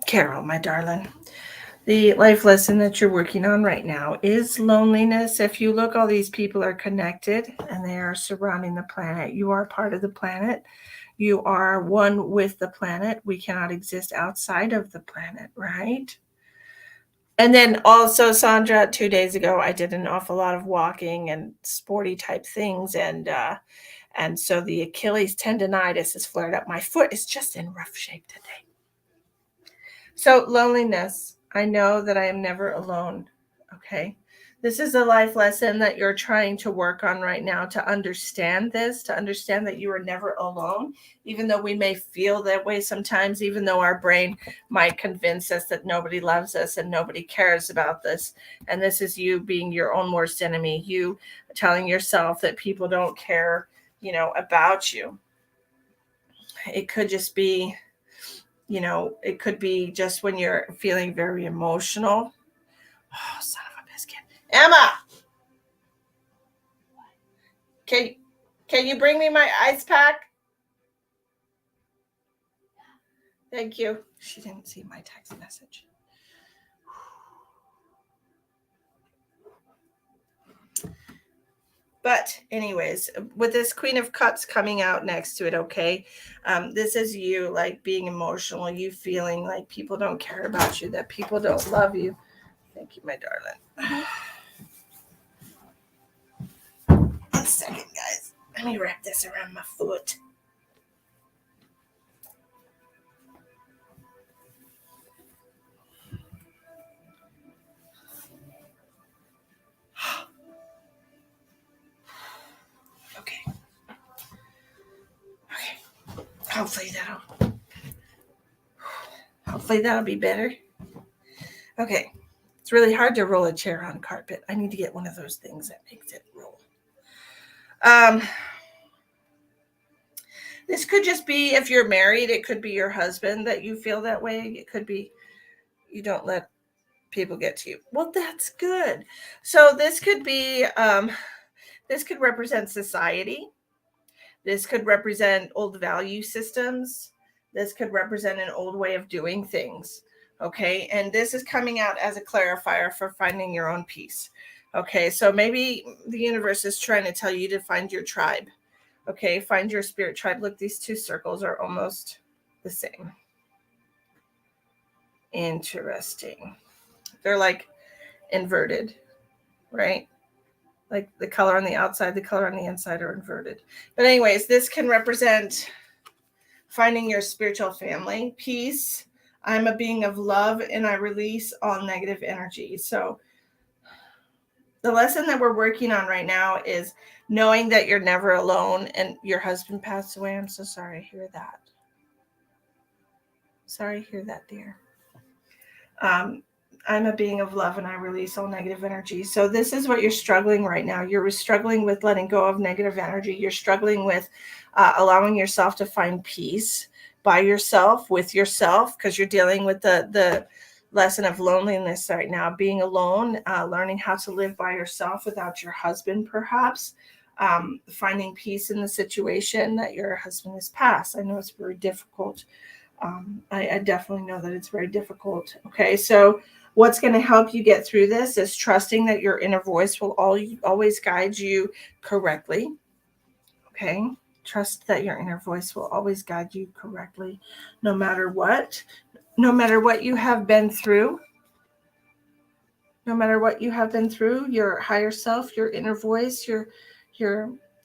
Carol, my darling, the life lesson that you're working on right now is loneliness. If you look, all these people are connected and they are surrounding the planet. You are part of the planet. You are one with the planet. We cannot exist outside of the planet, right? And then also, Sandra, 2 days ago, I did an awful lot of walking and sporty type things. And so the Achilles tendonitis has flared up. My foot is just in rough shape today. So loneliness, I know that I am never alone. Okay. This is a life lesson that you're trying to work on right now to understand this, to understand that you are never alone, even though we may feel that way sometimes, even though our brain might convince us that nobody loves us and nobody cares about this. And this is you being your own worst enemy, you telling yourself that people don't care, about you. It could just be, it could be just when you're feeling very emotional. Oh, son of a biscuit. Emma! Can you bring me my ice pack? Thank you. She didn't see my text message. But anyways, with this Queen of Cups coming out next to it, okay, this is you like being emotional, you feeling like people don't care about you, that people don't love you. Thank you, my darling. 1 second, guys. Let me wrap this around my foot. Okay. Hopefully that'll be better. Okay. It's really hard to roll a chair on carpet. I need to get one of those things that makes it roll. This could just be, if you're married, it could be your husband that you feel that way. It could be you don't let people get to you. Well, that's good. So this could be, this could represent society. This could represent old value systems. This could represent an old way of doing things. Okay. And this is coming out as a clarifier for finding your own peace. Okay. So maybe the universe is trying to tell you to find your tribe. Okay. Find your spirit tribe. Look, these two circles are almost the same. Interesting. They're like inverted, right? Like the color on the outside, the color on the inside are inverted. But anyways, this can represent finding your spiritual family, peace. I'm a being of love and I release all negative energy. So the lesson that we're working on right now is knowing that you're never alone. And your husband passed away. I'm so sorry to hear that. Sorry to hear that, dear. I'm a being of love and I release all negative energy. So this is what you're struggling right now. You're struggling with letting go of negative energy. You're struggling with allowing yourself to find peace by yourself, with yourself, because you're dealing with the lesson of loneliness right now, being alone, learning how to live by yourself without your husband, perhaps. Finding peace in the situation that your husband has passed. I know it's very difficult. I definitely know that it's very difficult. Okay, so what's going to help you get through this is trusting that your inner voice will always guide you correctly. Okay, trust that your inner voice will always guide you correctly, no matter what you have been through. No matter what you have been through, your higher self, your inner voice, your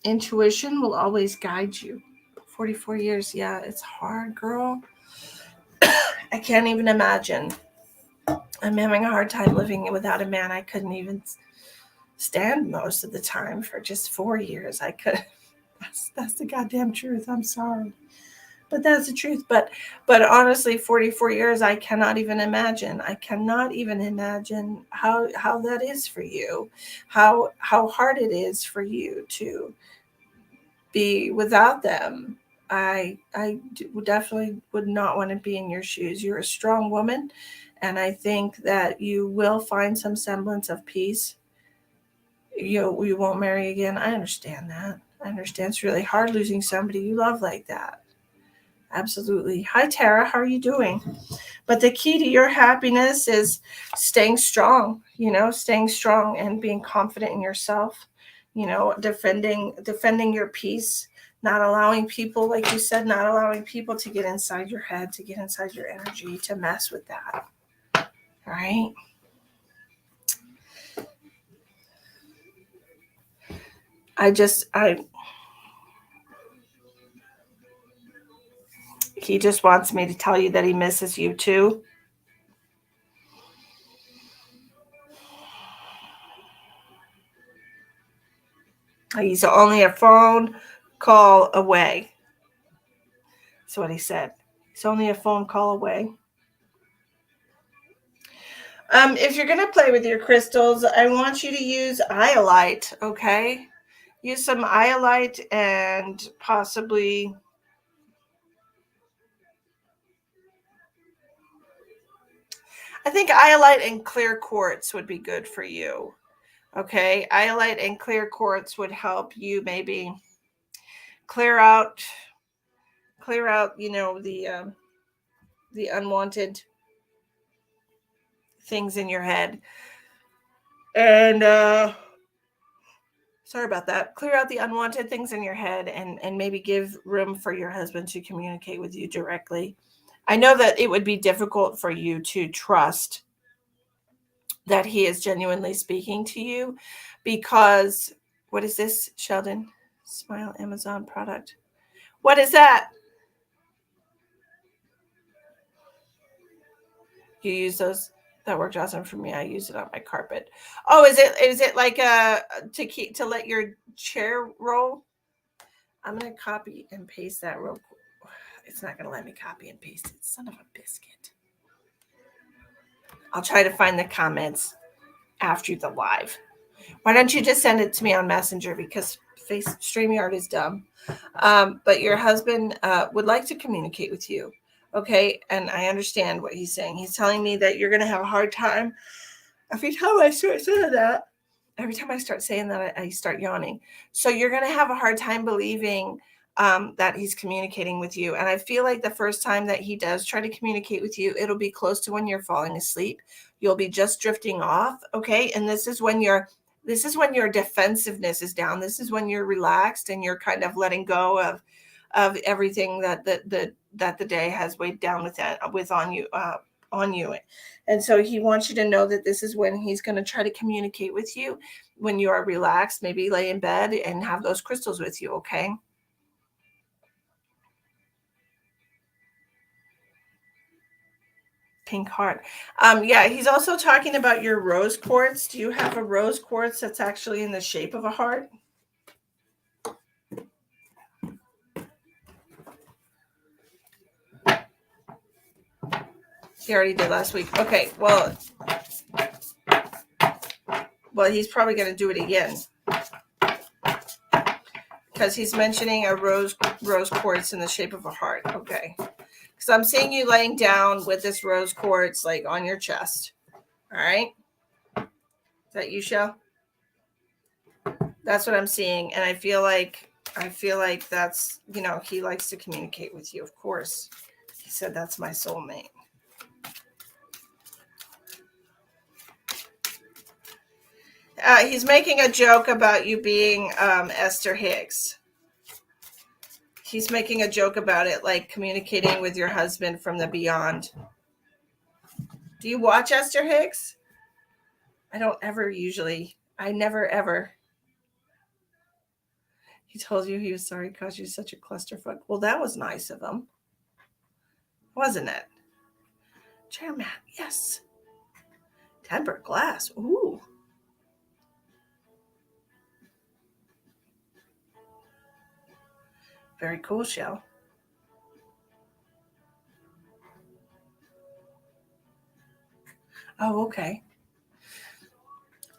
intuition will always guide you. 44 years, yeah, it's hard, girl. I can't even imagine. I'm having a hard time living without a man. I couldn't even stand most of the time for just 4 years. I could. That's the goddamn truth. I'm sorry, but that's the truth. But honestly, 44 years, I cannot even imagine. I cannot even imagine how that is for you. How hard it is for you to be without them. I definitely would not want to be in your shoes. You're a strong woman, and I think that you will find some semblance of peace. You won't marry again. I understand that. I understand it's really hard losing somebody you love like that. Absolutely. Hi, Tara. How are you doing? But the key to your happiness is staying strong, staying strong and being confident in yourself, defending your peace, not allowing people, like you said, not allowing people to get inside your head, to get inside your energy, to mess with that. All right. He just wants me to tell you that he misses you too. He's only a phone call away. That's what he said. He's only a phone call away. If you're going to play with your crystals, I want you to use iolite, okay? Use some iolite and possibly... I think iolite and clear quartz would be good for you, okay? Iolite and clear quartz would help you maybe clear out, the unwanted things in your head. And sorry about that. Clear out the unwanted things in your head and maybe give room for your husband to communicate with you directly. I know that it would be difficult for you to trust that he is genuinely speaking to you because, what is this, Sheldon? Smile Amazon product. What is that? You use those? That worked awesome for me. I use it on my carpet. Oh, is it like to let your chair roll? I'm gonna copy and paste that real quick. It's not gonna let me copy and paste it. Son of a biscuit. I'll try to find the comments after the live. Why don't you just send it to me on Messenger, because StreamYard is dumb. But your husband would like to communicate with you. Okay. And I understand what he's saying. He's telling me that you're going to have a hard time. Every time I start saying that, I start yawning. So you're going to have a hard time believing that he's communicating with you. And I feel like the first time that he does try to communicate with you, it'll be close to when you're falling asleep. You'll be just drifting off. Okay. And this is when your defensiveness is down. This is when you're relaxed and you're kind of letting go of everything that the day has weighed down on you. And so he wants you to know that this is when he's going to try to communicate with you, when you are relaxed, maybe lay in bed and have those crystals with you. Okay. Pink heart. Yeah, he's also talking about your rose quartz. Do you have a rose quartz that's actually in the shape of a heart? He already did last week. Okay, well, he's probably going to do it again, because he's mentioning a rose quartz in the shape of a heart. Okay. Because I'm seeing you laying down with this rose quartz like on your chest. All right. Is that you, Shell? That's what I'm seeing. And I feel like that's, he likes to communicate with you, of course. He said, that's my soulmate. He's making a joke about you being Esther Hicks. He's making a joke about it, like communicating with your husband from the beyond. Do you watch Esther Hicks? I never ever. He told you he was sorry because you're such a clusterfuck. Well, that was nice of him. Wasn't it? Chairman, yes. Tempered glass. Ooh. Very cool, Shell. Oh, okay.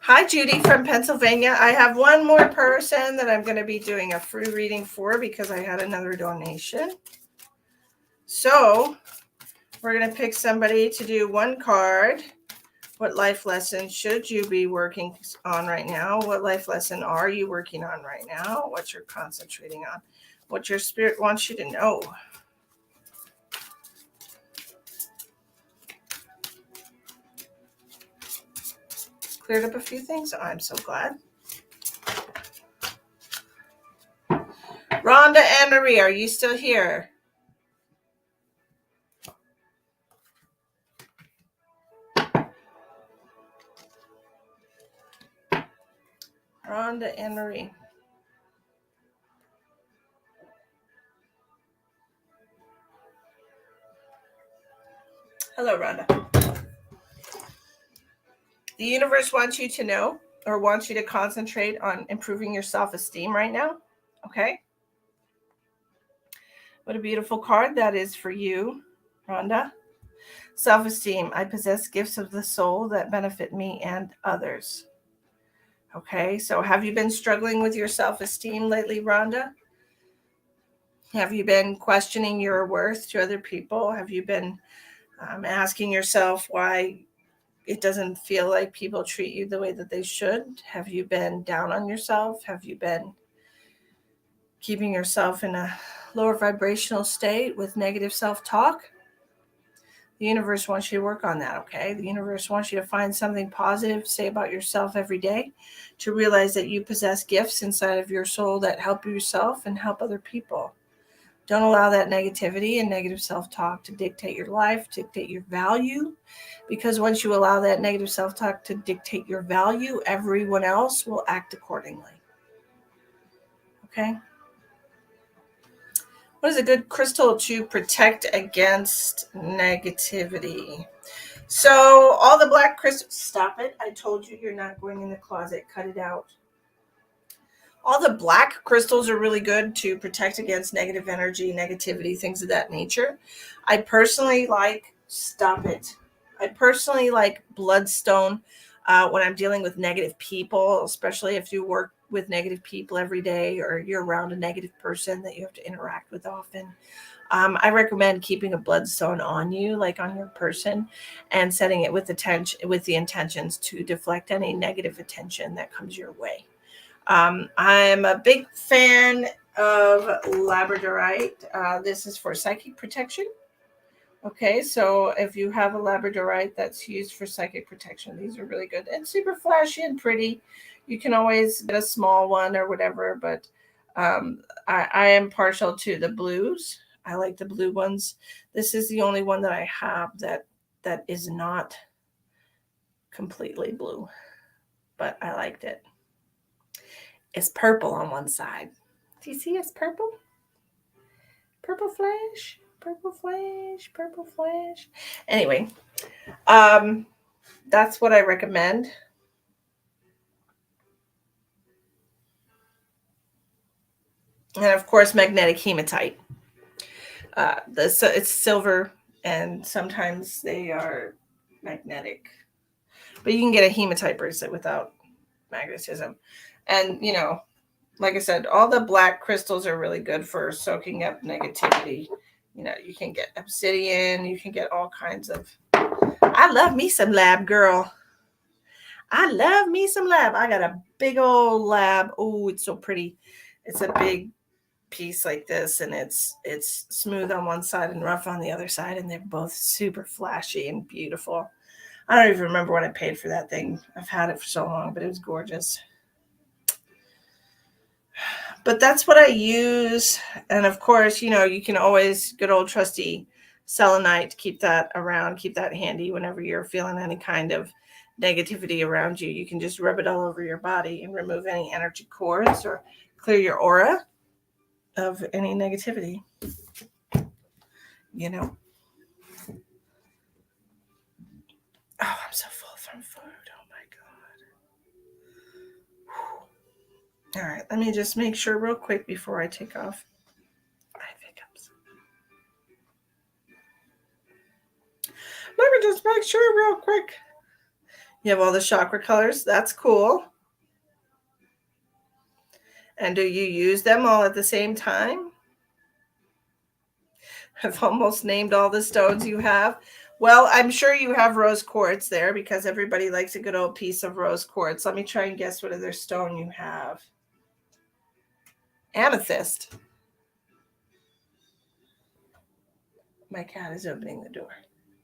Hi, Judy from Pennsylvania. I have one more person that I'm going to be doing a free reading for because I had another donation. So we're going to pick somebody to do one card. What life lesson should you be working on right now? What life lesson are you working on right now? What you're concentrating on? What your spirit wants you to know? Cleared up a few things. I'm so glad. Rhonda and Marie, are you still here? Rhonda and Marie. Hello, Rhonda. The universe wants you to know, or wants you to concentrate on improving your self-esteem right now. Okay. What a beautiful card that is for you, Rhonda. Self-esteem. I possess gifts of the soul that benefit me and others. Okay. So have you been struggling with your self-esteem lately, Rhonda? Have you been questioning your worth to other people? Have you been asking yourself why it doesn't feel like people treat you the way that they should? Have you been down on yourself? Have you been keeping yourself in a lower vibrational state with negative self-talk? The universe wants you to work on that, okay? The universe wants you to find something positive to say about yourself every day, to realize that you possess gifts inside of your soul that help yourself and help other people. Don't allow that negativity and negative self-talk to dictate your life, dictate your value, because once you allow that negative self-talk to dictate your value, everyone else will act accordingly. Okay? What is a good crystal to protect against negativity? So all the black crystals, stop it. I told you you're not going in the closet. Cut it out. All the black crystals are really good to protect against negative energy, negativity, things of that nature. I personally like, stop it. I personally like bloodstone when I'm dealing with negative people, especially if you work with negative people every day or you're around a negative person that you have to interact with often. I recommend keeping a bloodstone on you, like on your person, and setting it with attention, with the intentions to deflect any negative attention that comes your way. I'm a big fan of labradorite. This is for psychic protection. Okay, so if you have a labradorite that's used for psychic protection, these are really good and super flashy and pretty. You can always get a small one or whatever, but I am partial to the blues. I like the blue ones. This is the only one that I have that is not completely blue, but I liked it. It's purple on one side. Do you see it's purple? Purple flash, purple flash, purple flash. Anyway, um, that's what I recommend. And of course, magnetic hematite. It's silver, and sometimes they are magnetic. But you can get a hematite bracelet without magnetism. And like I said, all the black crystals are really good for soaking up negativity. You can get obsidian, you can get all kinds of. I love me some lab, girl. I love me some lab. I got a big old lab. Oh, it's so pretty. It's a big piece like this, and it's smooth on one side and rough on the other side, and they're both super flashy and beautiful. I don't even remember what I paid for that thing. I've had it for so long, but it was gorgeous. But that's what I use. And of course, you can always, good old trusty selenite, keep that around, keep that handy whenever you're feeling any kind of negativity around you. You can just rub it all over your body and remove any energy cords or clear your aura of any negativity. you know. Oh, I'm so full from food. Oh my God. All right, let me just make sure real quick before I take off. I have hiccups. Let me just make sure real quick. You have all the chakra colors. That's cool. And do you use them all at the same time? I've almost named all the stones you have. Well, I'm sure you have rose quartz there because everybody likes a good old piece of rose quartz. Let me try and guess what other stone you have. Amethyst. My cat is opening the door.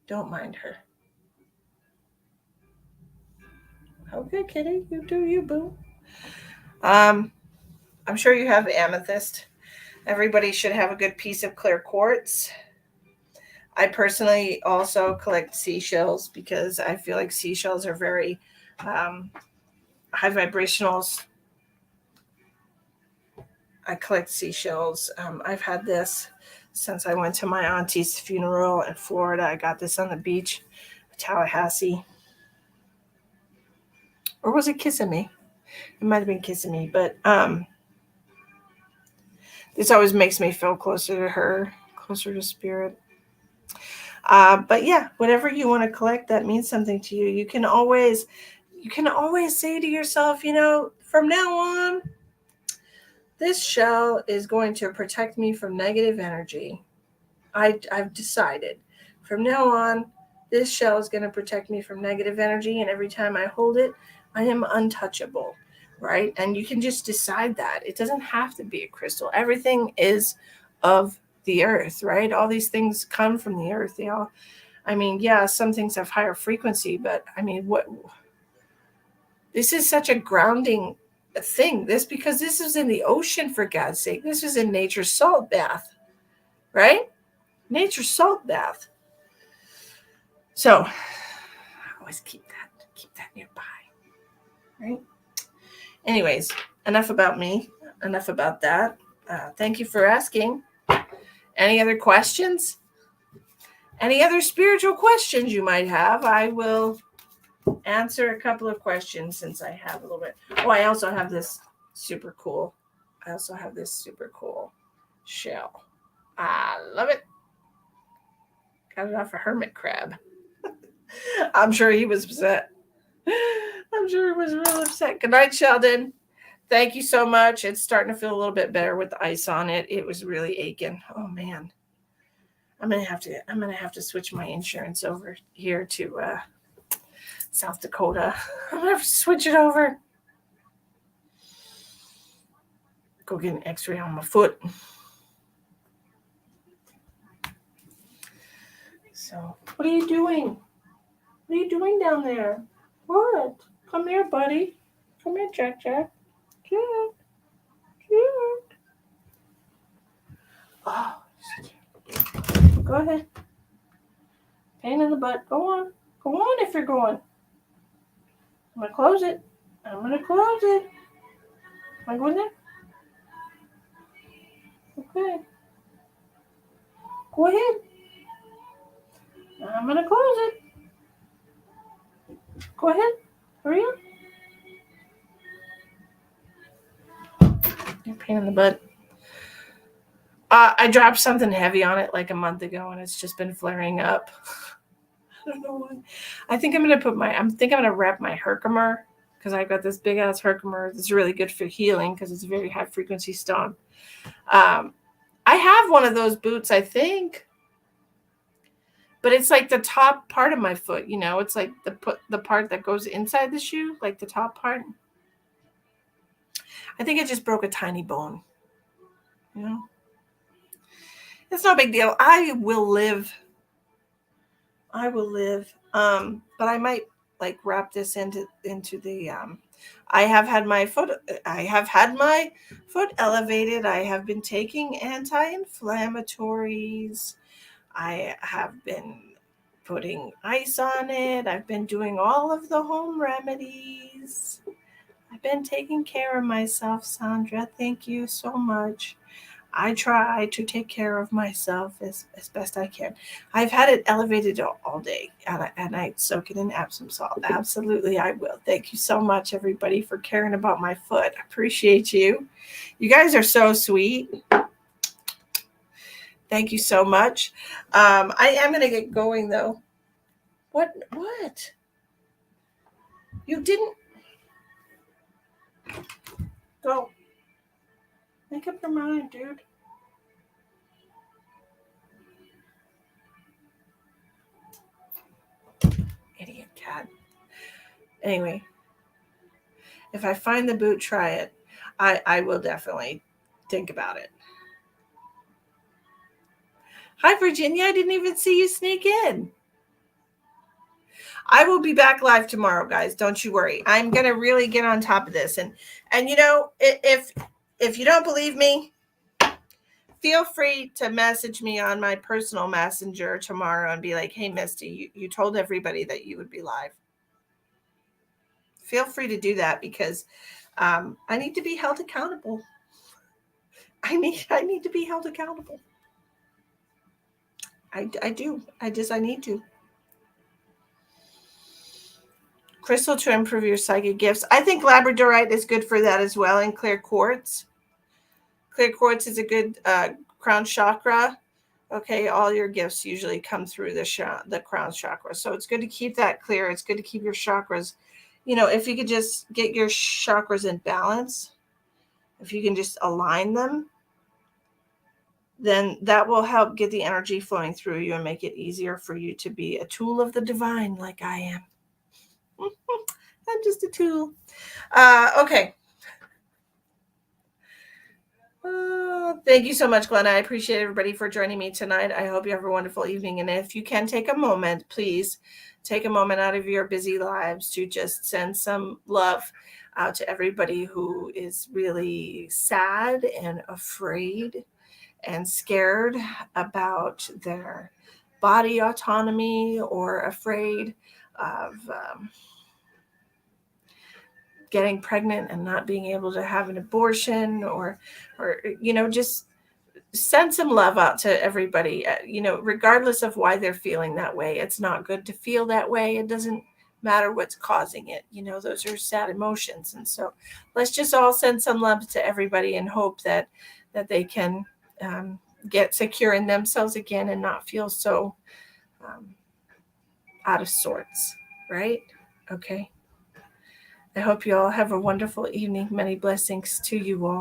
Don't mind her. Okay, kitty, you do you, boo. I'm sure you have amethyst. Everybody should have a good piece of clear quartz. I personally also collect seashells because I feel like seashells are very high vibrational. I collect seashells. I've had this since I went to my auntie's funeral in Florida. I got this on the beach, Tallahassee. Or was it kissing me? It might have been kissing me, but this always makes me feel closer to her, closer to spirit. But yeah, whatever you want to collect that means something to you, you can always say to yourself, from now on, this shell is going to protect me from negative energy. I've decided from now on, this shell is going to protect me from negative energy, and every time I hold it, I am untouchable, right? And you can just decide that. It doesn't have to be a crystal. Everything is of the earth, right? All these things come from the earth. Yeah, some things have higher frequency, but what this is such a grounding thing. Because this is in the ocean, for God's sake. This is in nature's salt bath, right? Nature's salt bath. So always keep that nearby, right? Anyways, enough about me. Enough about that. Thank you for asking. Any other questions? Any other spiritual questions you might have? I will answer a couple of questions since I have a little bit. Oh, I also have this super cool. Shell. I love it. Got it off a hermit crab. I'm sure he was upset. I'm sure he was real upset. Good night, Sheldon. Thank you so much. It's starting to feel a little bit better with the ice on it. It was really aching. Oh man. I'm gonna have to switch my insurance over here to South Dakota. I'm gonna have to switch it over. Go get an x-ray on my foot. So what are you doing? What are you doing down there? What? Come here, buddy. Come here, Jack. Jack. Jack. Jack. Oh, go ahead. Pain in the butt. Go on. Go on if you're going. I'm gonna close it. I'm gonna close it. Am I going there? Okay. Go ahead. I'm gonna close it. Go ahead. Hurry up. Pain in the butt. I dropped something heavy on it like a month ago, and it's just been flaring up. I don't know why. I think I'm gonna wrap my Herkimer, because I've got this big ass Herkimer that's really good for healing because it's a very high frequency stone. I have one of those boots, I think, but it's like the top part of my foot. It's like the part that goes inside the shoe, like the top part. I think I just broke a tiny bone. It's no big deal. I will live. But I might like wrap this into the I have had my foot elevated. I have been taking anti-inflammatories. I have been putting ice on it. I've been doing all of the home remedies. I've been taking care of myself, Sandra. Thank you so much. I try to take care of myself as best I can. I've had it elevated all day, and I soak it in Epsom salt. Absolutely, I will. Thank you so much, everybody, for caring about my foot. I appreciate you. You guys are so sweet. Thank you so much. I am going to get going, though. What? You didn't go. Make up your mind, dude. Idiot cat. Anyway, if I find the boot, try it. I will definitely think about it. Hi, Virginia. I didn't even see you sneak in. I will be back live tomorrow, guys. Don't you worry. I'm going to really get on top of this. And if you don't believe me, feel free to message me on my personal messenger tomorrow and be like, hey, Misty, you told everybody that you would be live. Feel free to do that because I need to be held accountable. I need to be held accountable. I do. I need to. Crystal to improve your psychic gifts. I think labradorite is good for that as well, and clear quartz. Clear quartz is a good crown chakra. Okay, all your gifts usually come through the crown chakra. So it's good to keep that clear. It's good to keep your chakras. If you could just get your chakras in balance, if you can just align them, then that will help get the energy flowing through you and make it easier for you to be a tool of the divine like I am. I'm just a tool. Okay. Thank you so much, Glenna. I appreciate everybody for joining me tonight. I hope you have a wonderful evening. And if you can take a moment, please take a moment out of your busy lives to just send some love out to everybody who is really sad and afraid and scared about their body autonomy or afraid of getting pregnant and not being able to have an abortion or just send some love out to everybody, regardless of why they're feeling that way. It's not good to feel that way. It doesn't matter what's causing it. Those are sad emotions. And so let's just all send some love to everybody and hope that they can get secure in themselves again and not feel so out of sorts, right? Okay. I hope you all have a wonderful evening. Many blessings to you all.